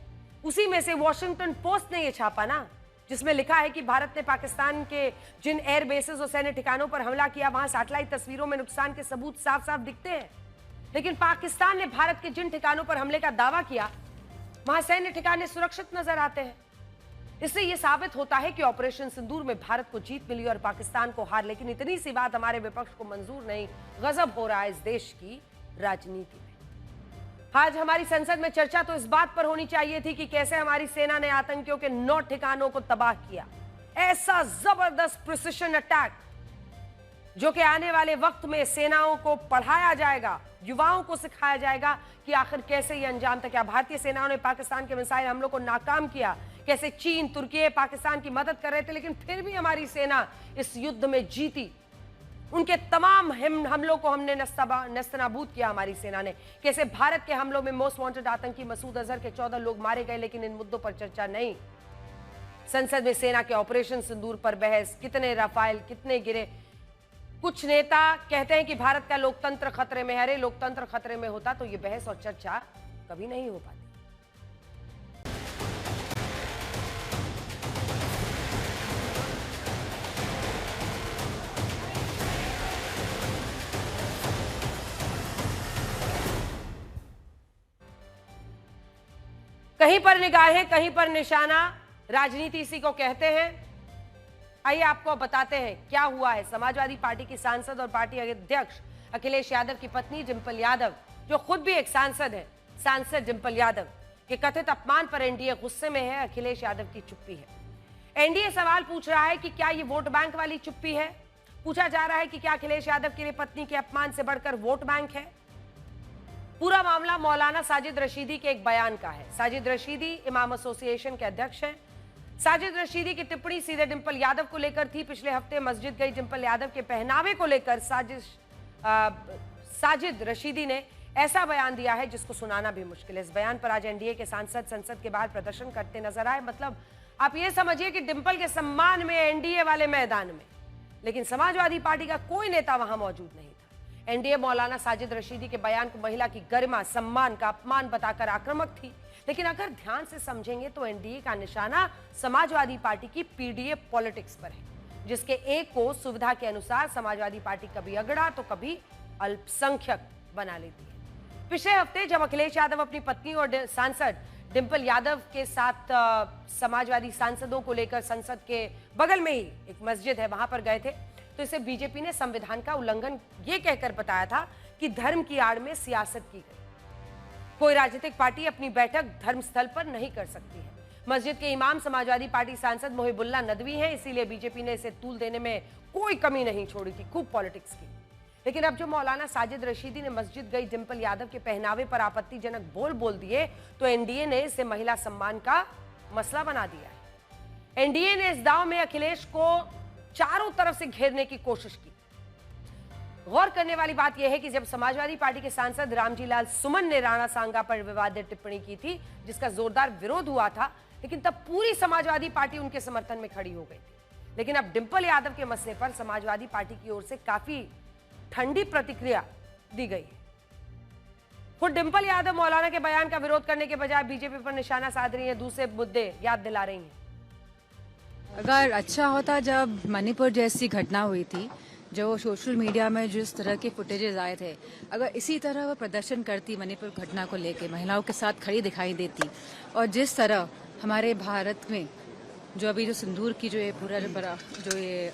उसी में से वॉशिंगटन पोस्ट ने यह छापा ना, जिसमें लिखा है कि भारत ने पाकिस्तान के जिन एयर बेसेस और सैन्य ठिकानों पर हमला किया, वहां सैटेलाइट तस्वीरों में नुकसान के सबूत साफ साफ दिखते हैं। लेकिन पाकिस्तान ने भारत के जिन ठिकानों पर हमले का दावा किया, वहां सैन्य ठिकाने सुरक्षित नजर आते हैं। इससे यह साबित होता है कि ऑपरेशन सिंदूर में भारत को जीत मिली और पाकिस्तान को हार। लेकिन इतनी सी बात हमारे विपक्ष को मंजूर नहीं। गजब हो रहा है इस देश की राजनीति में। आज हमारी संसद में चर्चा तो इस बात पर होनी चाहिए थी कि कैसे हमारी सेना ने आतंकियों के 9 ठिकानों को तबाह किया। ऐसा जबरदस्त प्रिसिशन अटैक जो कि आने वाले वक्त में सेनाओं को पढ़ाया जाएगा, युवाओं को सिखाया जाएगा कि आखिर कैसे ये अंजाम तक आया। भारतीय सेनाओं ने पाकिस्तान के मिसाइल हमलों को नाकाम किया। कैसे चीन, तुर्की, पाकिस्तान की मदद कर रहे थे, लेकिन फिर भी हमारी सेना इस युद्ध में जीती। उनके तमाम हमलों को हमने नस्तनाबूद किया हमारी सेना ने। कैसे भारत के हमलों में मोस्ट वांटेड आतंकी मसूद अजहर के 14 लोग मारे गए, लेकिन इन मुद्दों पर चर्चा नहीं। संसद में सेना के ऑपरेशन सिंदूर पर बहस, कितने राफेल, कितने गिरे। कुछ नेता कहते हैं कि भारत का लोकतंत्र खतरे में है। अरे लोकतंत्र खतरे में होता तो ये बहस और चर्चा कभी नहीं हो पाती। कहीं पर निगाहें, कहीं पर निशाना, राजनीति इसी को कहते हैं। आइए आपको बताते हैं क्या हुआ है। समाजवादी पार्टी की सांसद और पार्टी अध्यक्ष अखिलेश यादव की पत्नी डिंपल यादव, जो खुद भी एक सांसद है, सांसद डिंपल यादव के कथित अपमान पर एनडीए गुस्से में है। अखिलेश यादव की चुप्पी है। एनडीए सवाल पूछ रहा है कि क्या ये वोट बैंक वाली चुप्पी है। पूछा जा रहा है कि क्या अखिलेश यादव के लिए पत्नी के अपमान से बढ़कर वोट बैंक है। पूरा मामला मौलाना साजिद रशीदी के एक बयान का है। साजिद रशीदी इमाम एसोसिएशन के अध्यक्ष हैं। साजिद रशीदी की टिप्पणी सीधे डिंपल यादव को लेकर थी। पिछले हफ्ते मस्जिद गई डिंपल यादव के पहनावे को लेकर साजिद रशीदी ने ऐसा बयान दिया है जिसको सुनाना भी मुश्किल है। इस बयान पर आज एनडीए के सांसद संसद के बाहर प्रदर्शन करते नजर आए। मतलब आप ये समझिए कि डिंपल के सम्मान में एनडीए वाले मैदान में, लेकिन समाजवादी पार्टी का कोई नेता वहां मौजूद नहीं था। एनडीए मौलाना साजिद रशीदी के बयान को महिला की गरिमा, सम्मान का अपमान बताकर आक्रामक थी। लेकिन अगर ध्यान से समझेंगे तो एनडीए का निशाना समाजवादी पार्टी की पीडीए पॉलिटिक्स पर है, जिसके एक को सुविधा के अनुसार समाजवादी पार्टी कभी अगड़ा तो कभी अल्पसंख्यक बना लेती है। पिछले हफ्ते जब अखिलेश यादव अपनी पत्नी और सांसद डिंपल यादव के साथ समाजवादी सांसदों को लेकर संसद के बगल में ही एक मस्जिद है, वहां पर गए थे, तो इसे बीजेपी ने संविधान का उल्लंघन ये कहकर बताया था कि धर्म की आड़ में सियासत की गई। कोई राजनीतिक पार्टी अपनी बैठक धर्मस्थल पर नहीं कर सकती है। मस्जिद के इमाम समाजवादी पार्टी सांसद मोहिबुल्ला नदवी हैं, इसीलिए बीजेपी ने इसे तूल देने में कोई कमी नहीं छोड़ी थी, खूब पॉलिटिक्स की। लेकिन अब जो मौलाना साजिद रशीदी ने मस्जिद गई डिंपल यादव के पहनावे पर आपत्तिजनक बोल दिए, तो एनडीए ने इसे महिला सम्मान का मसला बना दिया है। एनडीए ने इस दांव में अखिलेश को चारों तरफ से घेरने की कोशिश की। गौर करने वाली बात यह है कि जब समाजवादी पार्टी के सांसद रामजी लाल सुमन ने राणा सांगा पर विवादित टिप्पणी की थी, जिसका जोरदार विरोध हुआ था, लेकिन तब पूरी समाजवादी पार्टी उनके समर्थन में खड़ी हो गई थी। लेकिन अब डिंपल यादव के मसले पर समाजवादी पार्टी की ओर से काफी ठंडी प्रतिक्रिया दी गई है। खुद डिंपल यादव मौलाना के बयान का विरोध करने के बजाय बीजेपी पर निशाना साध रही है, दूसरे मुद्दे याद दिला रही हैं। अगर अच्छा होता जब मणिपुर जैसी घटना हुई थी, जो सोशल मीडिया में जिस तरह के फुटेजेस आए थे, अगर इसी तरह वो प्रदर्शन करती मणिपुर घटना को लेके, महिलाओं के साथ खड़ी दिखाई देती, और जिस तरह हमारे भारत में जो अभी जो सिंदूर की जो ये पूरा जो ये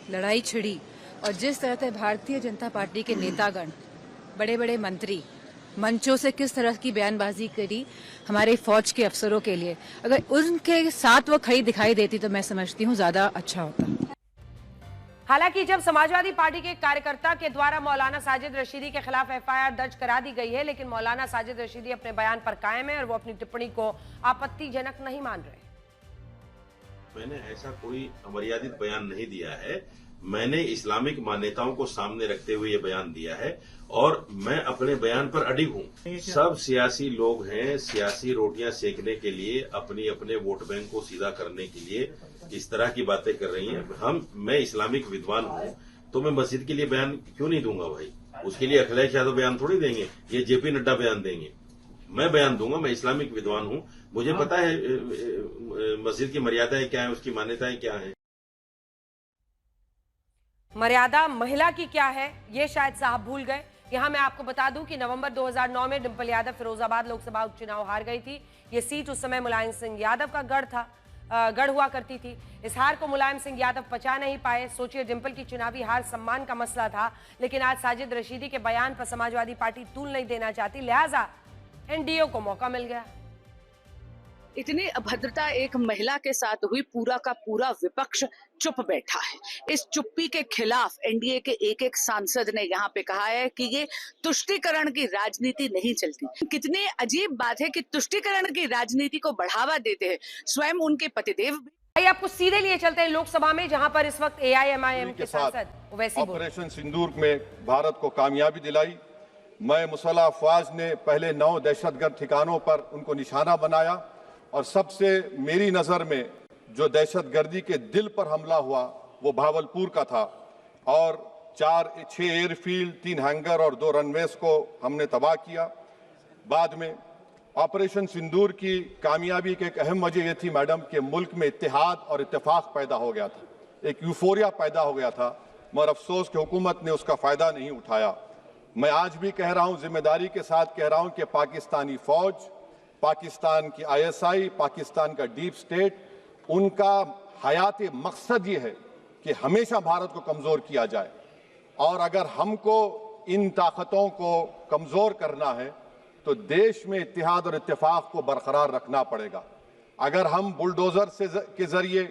लड़ाई छिड़ी, और जिस तरह से भारतीय जनता पार्टी के नेतागण, बड़े बड़े मंत्री मंचों से किस तरह की बयानबाजी करी हमारे फौज के अफसरों के लिए, अगर उनके साथ वो खड़ी दिखाई देती तो मैं समझती हूँ ज्यादा अच्छा होता। हालांकि जब समाजवादी पार्टी के कार्यकर्ता के द्वारा मौलाना साजिद रशीदी के खिलाफ एफआईआर दर्ज करा दी गई है, लेकिन मौलाना साजिद रशीदी अपने बयान पर कायम है और वो अपनी टिप्पणी को आपत्तिजनक नहीं मान रहे। मैंने ऐसा कोई अमर्यादित बयान नहीं दिया है। मैंने इस्लामिक मान्यताओं को सामने रखते हुए ये बयान दिया है और मैं अपने बयान पर अडिग हूँ। सब सियासी लोग हैं, सियासी रोटियां सेकने के लिए, अपनी अपने वोट बैंक को सीधा करने के लिए इस तरह की बातें कर रही हैं। मैं इस्लामिक विद्वान हूँ, तो मैं मस्जिद के लिए बयान क्यों नहीं दूंगा भाई? उसके लिए अखिलेश यादव बयान थोड़ी देंगे, ये जेपी नड्डा बयान देंगे। मैं बयान दूंगा, मैं इस्लामिक विद्वान हूँ, मुझे पता है मस्जिद की मर्यादाएं क्या है, उसकी मान्यताएं क्या है। मर्यादा महिला की क्या है ये शायद साहब भूल गए। यहां मैं आपको बता दूं कि नवंबर 2009 में डिंपल यादव फिरोजाबाद लोकसभा उपचुनाव हार गई थी। ये सीट उस समय मुलायम सिंह यादव का गढ़ हुआ करती थी। इस हार को मुलायम सिंह यादव पचा नहीं पाए। सोचिए, डिंपल की चुनावी हार सम्मान का मसला था, लेकिन आज साजिद रशीदी के बयान पर समाजवादी पार्टी तूल नहीं देना चाहती, लिहाजा एनडीए को मौका मिल गया। इतनी अभद्रता एक महिला के साथ हुई, पूरा का पूरा विपक्ष चुप बैठा है। इस चुप्पी के खिलाफ एनडीए के एक सांसद ने यहाँ पे कहा है कि ये तुष्टीकरण की राजनीति नहीं चलती। कितनी अजीब बात है कि तुष्टीकरण की राजनीति को बढ़ावा देते हैं स्वयं उनके पतिदेव। भाई, आपको सीधे लिए चलते हैं लोकसभा में, जहां पर इस वक्त एआईएमआईएम के सांसद ओवैसी ऑपरेशन सिंदूर में भारत को कामयाबी दिलाई। मैं मुसल्लह अफवाज ने पहले 9 दहशतगर्द ठिकानों पर उनको निशाना बनाया, और सबसे मेरी नजर में जो दहशतगर्दी के दिल पर हमला हुआ वो भावलपुर का था, और 6 एयरफील्ड, 3 हैंगर और 2 रनवेज को हमने तबाह किया। बाद में ऑपरेशन सिंदूर की कामयाबी की एक अहम वजह यह थी मैडम कि मुल्क में इत्तेहाद और इत्तेफाक पैदा हो गया था, एक यूफोरिया पैदा हो गया था, मगर अफसोस कि हुकूमत ने उसका फायदा नहीं उठाया। मैं आज भी कह रहा हूं, जिम्मेदारी के साथ कह रहा हूं कि पाकिस्तानी फौज, पाकिस्तान की आईएसआई, पाकिस्तान का डीप स्टेट, उनका हयात मकसद ये है कि हमेशा भारत को कमजोर किया जाए, और अगर हमको इन ताकतों को कमजोर करना है तो देश में इत्तेहाद और इत्तेफाक को बरकरार रखना पड़ेगा। अगर हम बुलडोजर के जरिए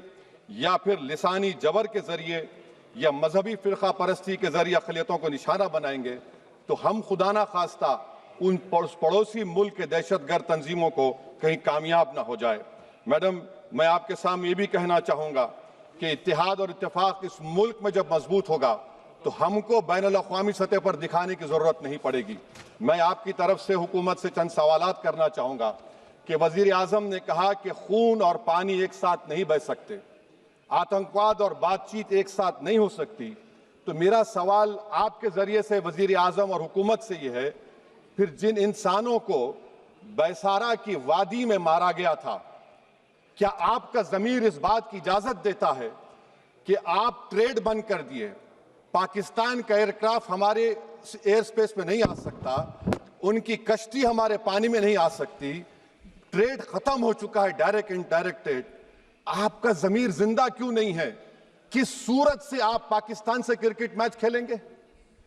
या फिर लिसानी जबर के जरिए या मजहबी फिरका परस्ती के जरिए अक़लियतों को निशाना बनाएंगे तो हम खुदा ना खास्ता उन पड़ोसी मुल्क के दहशतगर्द तंजीमों को कहीं कामयाब ना हो जाए। मैडम, मैं आपके सामने ये भी कहना चाहूँगा कि इत्तेहाद और इत्तेफाक इस मुल्क में जब मजबूत होगा तो हमको बैनुल अक़वामी सतह पर दिखाने की ज़रूरत नहीं पड़ेगी। मैं आपकी तरफ से हुकूमत से चंद सवालात करना चाहूँगा कि वज़ीर आज़म ने कहा कि खून और पानी एक साथ नहीं बह सकते, आतंकवाद और बातचीत एक साथ नहीं हो सकती। तो मेरा सवाल आपके ज़रिए से वज़ीर आज़म और हुकूमत से ये है, फिर जिन इंसानों को बैसारा की वादी में मारा गया था, क्या आपका ज़मीर इस बात की इजाज़त देता है कि आप ट्रेड बंद कर दिए, पाकिस्तान का एयरक्राफ्ट हमारे एयर स्पेस में नहीं आ सकता, उनकी कश्ती हमारे पानी में नहीं आ सकती, ट्रेड खत्म हो चुका है डायरेक्ट इनडायरेक्टेड, आपका ज़मीर जिंदा क्यों नहीं है? किस सूरत से आप पाकिस्तान से क्रिकेट मैच खेलेंगे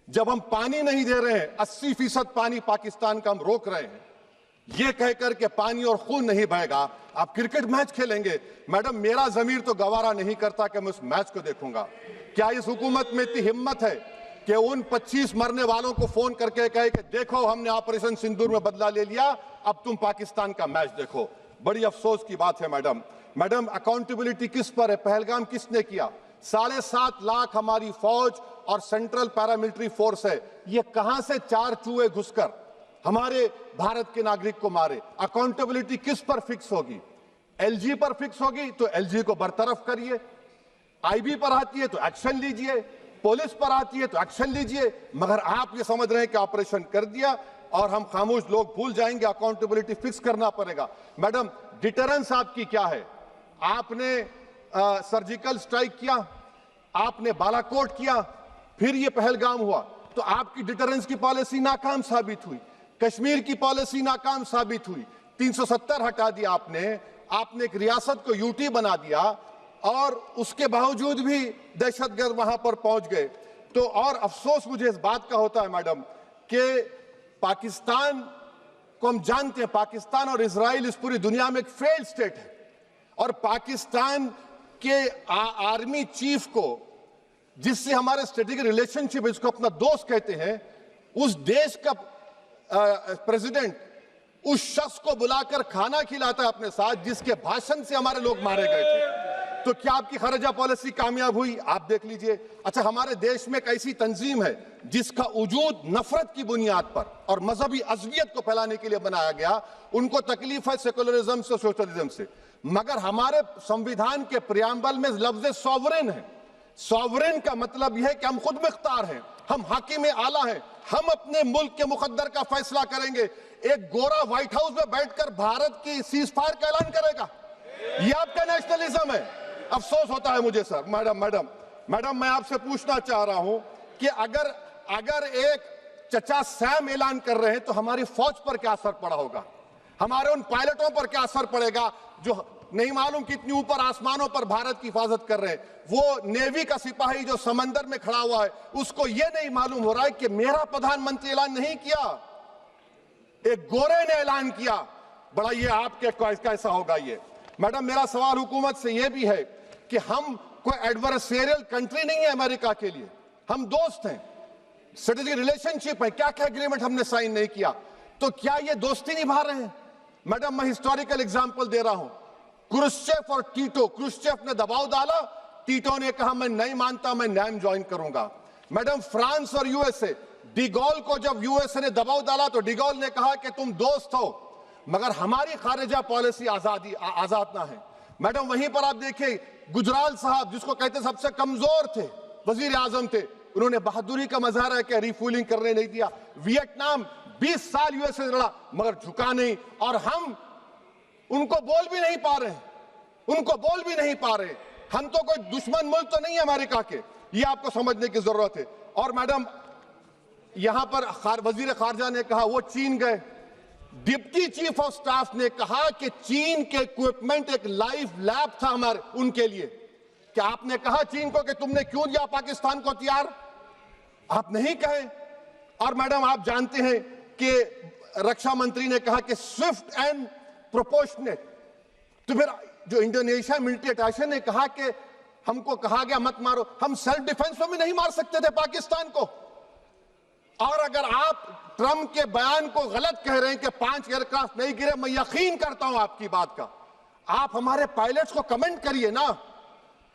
जब हम पानी नहीं दे रहे हैं? 80% पानी पाकिस्तान का हम रोक रहे हैं, ये कहकर के पानी और खून नहीं बहेगा, आप क्रिकेट मैच खेलेंगे? मैडम, मेरा जमीर तो गवारा नहीं करता कि मैं उस मैच को देखूंगा। क्या इस हुकूमत में इतनी हिम्मत है कि उन 25 मरने वालों को फोन करके कहे कि देखो हमने ऑपरेशन सिंदूर में बदला ले लिया, अब तुम पाकिस्तान का मैच देखो? बड़ी अफसोस की बात है मैडम। मैडम, अकाउंटेबिलिटी किस पर है? पहलगाम किसने किया? 7.5 लाख हमारी फौज और सेंट्रल पैरामिलिट्री फोर्स है, ये कहां से 4 चूहे घुसकर हमारे भारत के नागरिक को मारे? अकाउंटेबिलिटी किस पर फिक्स होगी? एलजी पर फिक्स होगी तो एलजी को बरतरफ करिए, आईबी पर आती है तो एक्शन लीजिए, पुलिस पर आती है तो एक्शन लीजिए, मगर आप ये समझ रहे हैं कि ऑपरेशन कर दिया और हम खामोश लोग भूल जाएंगे। अकाउंटेबिलिटी फिक्स करना पड़ेगा। मैडम, डिटरेंस आपकी क्या है? आपने सर्जिकल स्ट्राइक किया, आपने बालाकोट किया, फिर ये पहलगाम हुआ, तो आपकी डिटरेंस की पॉलिसी नाकाम साबित हुई, कश्मीर की पॉलिसी नाकाम साबित हुई, 370 हटा दिया आपने एक रियासत को यूटी बना दिया, और उसके बावजूद भी दहशतगर्द वहां पर पहुंच गए। तो और अफसोस मुझे इस बात का होता है मैडम कि पाकिस्तान को हम जानते हैं, पाकिस्तान और इजराइल इस पूरी दुनिया में एक फेल्ड स्टेट है, और पाकिस्तान के आर्मी चीफ को, जिससे हमारे स्ट्रेटेजिक रिलेशनशिप, इसको अपना दोस्त कहते हैं, उस देश का प्रेसिडेंट उस शख्स को बुलाकर खाना खिलाता है अपने साथ जिसके भाषण से हमारे लोग मारे गए थे। तो क्या आपकी खारजा पॉलिसी कामयाब हुई? आप देख लीजिए। अच्छा, हमारे देश में एक ऐसी तंजीम है जिसका वजूद नफरत की बुनियाद पर और मजहबी अज़बियत को फैलाने के लिए बनाया गया। उनको तकलीफ है सेकुलरिज्म से, सोशलिज्म से, मगर हमारे संविधान के प्रियम्बल में लफ्ज सॉवरेन है। सॉवरेन का मतलब यह है कि हम खुद मुख्तार हैं, हम हाकिम आला हैं, हम अपने मुल्क के मुकद्दर का फैसला करेंगे। एक गोरा व्हाइट हाउस में बैठकर भारत की सीज फायर का ऐलान करेगा? ये आपका नेशनलिज्म है? अफसोस होता है मुझे सर। मैडम मैं आपसे पूछना चाह रहा हूं कि अगर एक चचा सैम ऐलान कर रहे हैं तो हमारी फौज पर क्या असर पड़ा होगा? हमारे उन पायलटों पर क्या असर पड़ेगा जो नहीं मालूम कितनी ऊपर आसमानों पर भारत की हिफाजत कर रहे हैं? वो नेवी का सिपाही जो समंदर में खड़ा हुआ है, उसको ये नहीं मालूम हो रहा है कि मेरा प्रधानमंत्री ऐलान नहीं किया, एक गोरे ने ऐलान किया। बड़ा ये आपके कैसा होगा ये? मैडम, मेरा सवाल हुकूमत से यह भी है कि हम कोई एडवर्सेरियल कंट्री नहीं है अमेरिका के लिए, हम दोस्त हैं, स्ट्रेटेजिक रिलेशनशिप है। क्या क्या एग्रीमेंट हमने साइन नहीं किया, तो क्या ये दोस्ती निभा रहे हैं? मैडम, मैं हिस्टोरिकल एग्जांपल दे रहा हूं। क्रुश्चेव और टीटो, क्रुश्चेव ने दबाव डाला, टीटो ने कहा मैं नहीं मानता, मैं नैम ज्वाइन करूंगा। मैडम, फ्रांस और यूएसए, डिगोल को जब यूएसए ने दबाव डाला तो डिगोल ने कहा कि तुम दोस्त हो मगर हमारी खारिजा पॉलिसी आजाद ना है। मैडम, वहीं पर आप देखिए गुजराल साहब, जिसको कहते सबसे कमजोर थे, वजीर आजम थे, उन्होंने बहादुरी का मजारा किया, रिफूलिंग करने नहीं दिया। वियतनाम 20 साल यूएसए लड़ा मगर झुका नहीं, और हम उनको बोल भी नहीं पा रहे, हम तो कोई दुश्मन मुल्क तो नहीं है अमेरिका के, ये आपको समझने की जरूरत है। और मैडम, यहां पर वजीर खारजा ने कहा वो चीन गए, डिप्टी चीफ ऑफ स्टाफ ने कहा कि चीन के इक्विपमेंट एक लाइव लैब था हमारे उनके लिए। क्या आपने कहा चीन को कि तुमने क्यों दिया पाकिस्तान को हथियार? आप नहीं कहे। और मैडम, आप जानते हैं कि रक्षा मंत्री ने कहा कि स्विफ्ट एंड प्रोपोर्शनेट, तो फिर जो इंडोनेशिया मिलिट्री अटैचे ने कहा कि हमको कहा गया मत मारो, हम सेल्फ डिफेंस में भी नहीं मार सकते थे पाकिस्तान को। और अगर आप ट्रंप के बयान को गलत कह रहे हैं कि 5 एयरक्राफ्ट नहीं गिरे, मैं यकीन करता हूं आपकी बात का। आप हमारे पायलट्स को कमेंट करिए ना,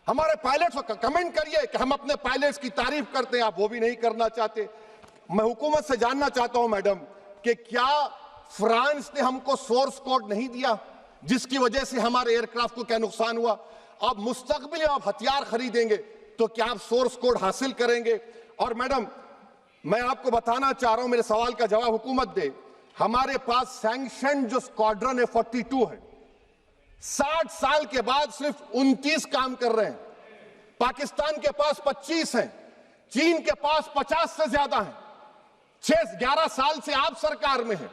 हमारे पायलट्स को कमेंट करिए कि हम अपने पायलट्स की तारीफ करते हैं, आप वो भी नहीं करना चाहते। मैं हुकूमत से जानना चाहता हूं मैडम कि क्या फ्रांस ने हमको सोर्स कोड नहीं दिया जिसकी वजह से हमारे एयरक्राफ्ट को क्या नुकसान हुआ? अब मुस्तकबिल में आप हथियार खरीदेंगे तो क्या आप सोर्स कोड हासिल करेंगे? और मैडम, मैं आपको बताना चाह रहा हूं, मेरे सवाल का जवाब हुकूमत दे। हमारे पास सैंक्शन जो स्क्वाड्रन है 42 है, 60 साल के बाद सिर्फ 29 काम कर रहे हैं। पाकिस्तान के पास 25 हैं, चीन के पास 50 से ज्यादा हैं। 11 साल से आप सरकार में हैं,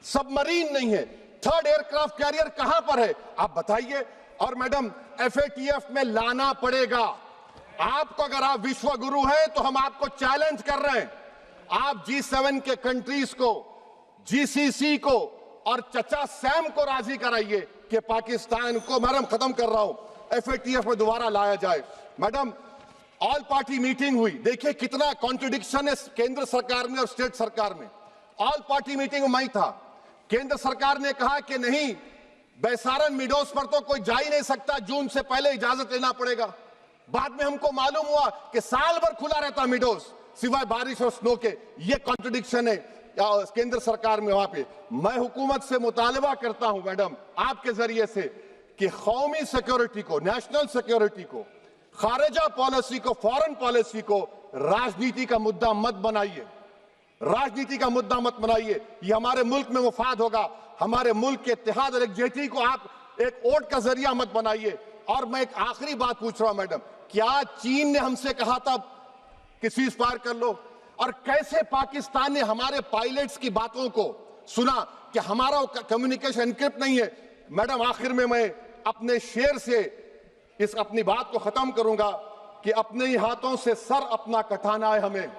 सबमरीन नहीं है, थर्ड एयरक्राफ्ट कैरियर कहां पर है आप बताइए। और मैडम, FATF में लाना पड़ेगा आपको। अगर आप विश्व गुरु हैं तो हम आपको चैलेंज कर रहे हैं, आप G7 के कंट्रीज को, GCC को और चचा सैम को राजी कराइए कि पाकिस्तान को, मैडम खत्म कर रहा हूं, FATF में दोबारा लाया जाए। मैडम, ऑल पार्टी मीटिंग हुई, देखिए कितना कॉन्ट्रडिक्शन है केंद्र सरकार में और स्टेट सरकार में। ऑल पार्टी मीटिंग में था, केंद्र सरकार ने कहा कि नहीं, बैसारन मिडोस पर तो कोई जा ही नहीं सकता, जून से पहले इजाजत लेना पड़ेगा। बाद में हमको मालूम हुआ कि साल भर खुला रहता मिडोस सिवाय बारिश और स्नो के। ये कॉन्ट्रडिक्शन है केंद्र सरकार में वहां पे। मैं हुकूमत से मुतालबा करता हूं मैडम आपके जरिए से कि कौमी सिक्योरिटी को, नेशनल सिक्योरिटी को, खारिजा पॉलिसी को, फॉरेन पॉलिसी को राजनीति का मुद्दा मत बनाइए, राजनीति का मुद्दा मत बनाइए। ये हमारे मुल्क में मुफाद होगा, हमारे मुल्क के इत्तेहाद और एकजुटती को आप एक वोट का जरिया मत बनाइए। और मैं एक आखिरी बात पूछ रहा हूं मैडम, क्या चीन ने हमसे कहा था कि सीज फायर कर लो? और कैसे पाकिस्तान ने हमारे पायलट्स की बातों को सुना कि हमारा कम्युनिकेशन एनक्रिप्ट नहीं है? मैडम, आखिर में मैं अपने शेर से इस अपनी बात को खत्म करूंगा कि अपने ही हाथों से सर अपना कटाना है हमें,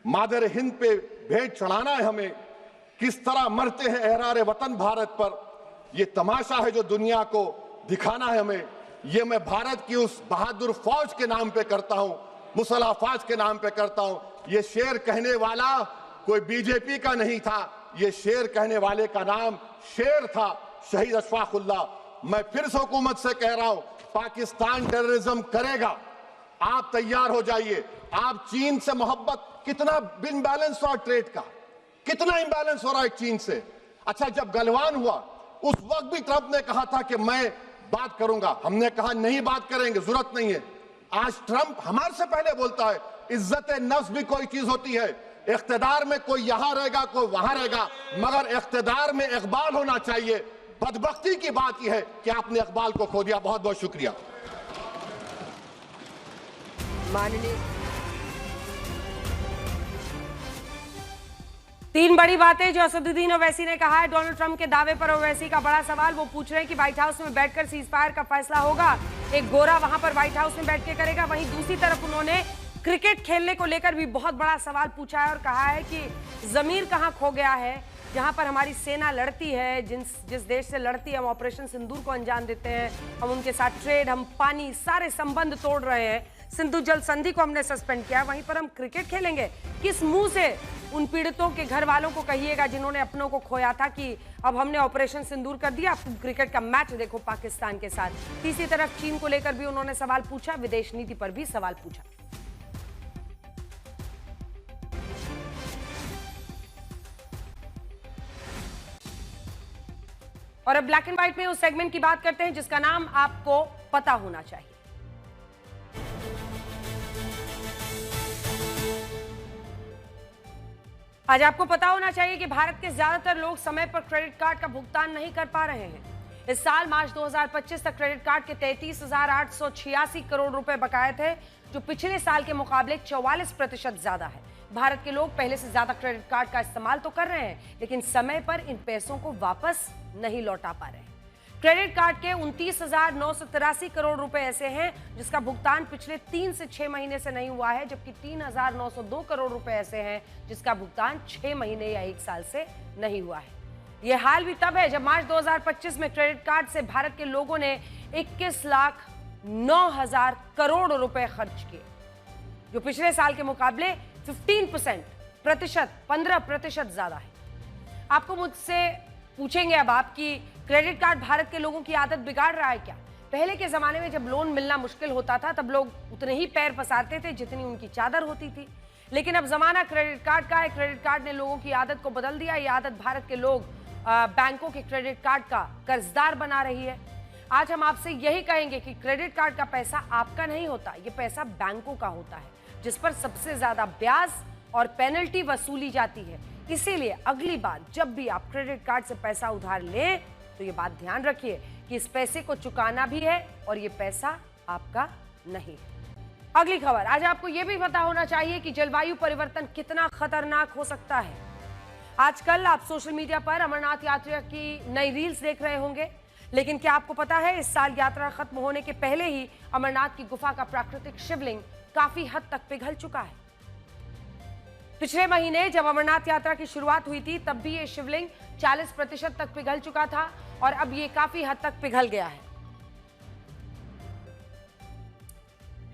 मादर हिंद पे भेंट चढ़ाना है हमें। किस तरह मरते हैं एहरार वतन भारत पर, यह तमाशा है जो दुनिया को दिखाना है हमें। ये मैं भारत की उस बहादुर फौज के नाम पे करता हूं, मुसल्ह फौज के नाम पे करता हूं। ये शेर कहने वाला कोई बीजेपी का नहीं था, ये शेर कहने वाले का नाम शेर था, शहीद अशफाकुल्लाह। मैं फिर से हुकूमत से कह रहा हूं, पाकिस्तान टेररिज्म करेगा। आप तैयार हो जाइए। आप चीन से मोहब्बत, कितना इम्बैलेंस हो रहा ट्रेड का, कितना इम्बैलेंस हो रहा है चीन से। अच्छा, जब गलवान हुआ उस वक्त भी ट्रंप ने कहा था कि मैं बात करूंगा, हमने कहा नहीं बात करेंगे, जरूरत नहीं है। आज ट्रंप हमारे से पहले बोलता है इज्जत नफ्स भी कोई चीज होती है। इख्तिदार में कोई यहां रहेगा, कोई वहां रहेगा, मगर इख्तिदार में इकबाल होना चाहिए। बदबख्ती की बात यह है कि आपने इकबाल को खो दिया। बहुत बहुत शुक्रिया। माननीय, तीन बड़ी बातें जो असदुद्दीन ओवैसी ने कहा है डोनाल्ड ट्रंप के दावे पर। ओवैसी का बड़ा सवाल, वो पूछ रहे हैं कि व्हाइट हाउस में बैठकर सीजफायर का फैसला होगा, एक गोरा वहां पर व्हाइट हाउस में बैठ के करेगा। वहीं दूसरी तरफ उन्होंने क्रिकेट खेलने को लेकर भी बहुत बड़ा सवाल पूछा है और कहा है कि जमीर कहां खो गया है, जहां पर हमारी सेना लड़ती है, जिस देश से लड़ती है, हम ऑपरेशन सिंदूर को अंजाम देते हैं, हम उनके साथ ट्रेड, हम पानी, सारे संबंध तोड़ रहे हैं, सिंधु जल संधि को हमने सस्पेंड किया, वहीं पर हम क्रिकेट खेलेंगे। किस मुंह से उन पीड़ितों के घर वालों को कहिएगा जिन्होंने अपनों को खोया था कि अब हमने ऑपरेशन सिंदूर कर दिया, अब क्रिकेट का मैच देखो पाकिस्तान के साथ। तीसरी तरफ चीन को लेकर भी उन्होंने सवाल पूछा, विदेश नीति पर भी सवाल पूछा। और अब ब्लैक एंड व्हाइट में उस सेगमेंट की बात करते हैं जिसका नाम आपको पता होना चाहिए। आज आपको पता होना चाहिए कि भारत के ज्यादातर लोग समय पर क्रेडिट कार्ड का भुगतान नहीं कर पा रहे हैं। इस साल मार्च 2025 तक क्रेडिट कार्ड के 33,886 करोड़ रुपए बकाये थे, जो पिछले साल के मुकाबले 44% ज्यादा है। भारत के लोग पहले से ज्यादा क्रेडिट कार्ड का इस्तेमाल तो कर रहे हैं, लेकिन समय पर इन पैसों को वापस नहीं लौटा पा रहे हैं। क्रेडिट कार्ड के 29,983 करोड़ रुपए ऐसे हैं जिसका भुगतान पिछले 3 से 6 महीने से नहीं हुआ है, जबकि 3,902 करोड़ रुपए ऐसे हैं जिसका भुगतान 6 महीने या 1 साल से नहीं हुआ है। यह हाल भी तब है जब मार्च 2025 में क्रेडिट कार्ड से भारत के लोगों ने 21,09,000 करोड़ रुपए खर्च किए, जो पिछले साल के मुकाबले 15% ज्यादा है। आपको मुझसे पूछेंगे अब आप कि क्रेडिट कार्ड भारत के लोगों की आदत बिगाड़ रहा है क्या? पहले के जमाने में जब लोन मिलना मुश्किल होता था तब लोग उतने ही पैर पसारते थे जितनी उनकी चादर होती थी, लेकिन अब जमाना क्रेडिट कार्ड का है। क्रेडिट कार्ड ने लोगों की आदत को बदल दिया। ये आदत भारत के लोग बैंकों के क्रेडिट कार्ड का कर्जदार बना रही है। आज हम आपसे यही कहेंगे कि क्रेडिट कार्ड का पैसा आपका नहीं होता, ये पैसा बैंकों का होता है, जिस पर सबसे ज्यादा ब्याज और पेनल्टी वसूली जाती है। इसीलिए अगली बार जब भी आप क्रेडिट कार्ड से पैसा उधार लें तो ये बात ध्यान रखिए कि इस पैसे को चुकाना भी है और ये पैसा आपका नहीं है। अगली खबर, आज आपको ये भी पता होना चाहिए कि जलवायु परिवर्तन कितना खतरनाक हो सकता है। आजकल आप सोशल मीडिया पर अमरनाथ यात्रा की नई रील्स देख रहे होंगे, लेकिन क्या आपको पता है इस साल यात्रा खत्म होने के पहले ही अमरनाथ की गुफा का प्राकृतिक शिवलिंग काफी हद तक पिघल चुका है। पिछले महीने जब अमरनाथ यात्रा की शुरुआत हुई थी तब भी ये शिवलिंग 40% तक पिघल चुका था और अब ये काफी हद तक पिघल गया है।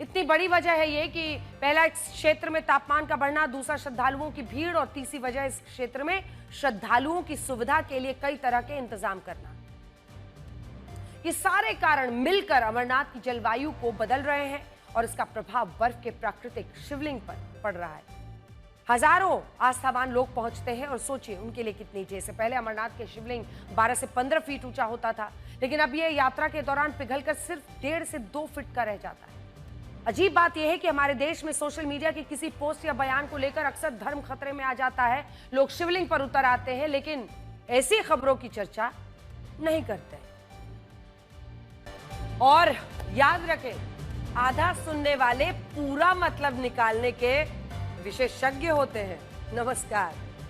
इतनी बड़ी वजह है ये कि पहला इस क्षेत्र में तापमान का बढ़ना, दूसरा श्रद्धालुओं की भीड़ और तीसरी वजह इस क्षेत्र में श्रद्धालुओं की सुविधा के लिए कई तरह के इंतजाम करना। ये सारे कारण मिलकर अमरनाथ की जलवायु को बदल रहे हैं और इसका प्रभाव बर्फ के प्राकृतिक शिवलिंग पर पड़ रहा है। हजारों आस्थावान लोग पहुंचते हैं और सोचिए उनके लिए कितनी चीज है। पहले अमरनाथ के शिवलिंग 12 से 15 फीट ऊंचा होता था, लेकिन अब ये यात्रा के दौरान पिघलकर सिर्फ 1.5 से 2 फीट का रह जाता है। अजीब बात यह है कि हमारे देश में सोशल मीडिया की किसी पोस्ट या बयान को लेकर अक्सर धर्म खतरे में आ जाता है, लोग शिवलिंग पर उतर आते हैं, लेकिन ऐसी खबरों की चर्चा नहीं करते। और याद रखें, आधा सुनने वाले पूरा मतलब निकालने के विशेषज्ञ होते हैं। नमस्कार।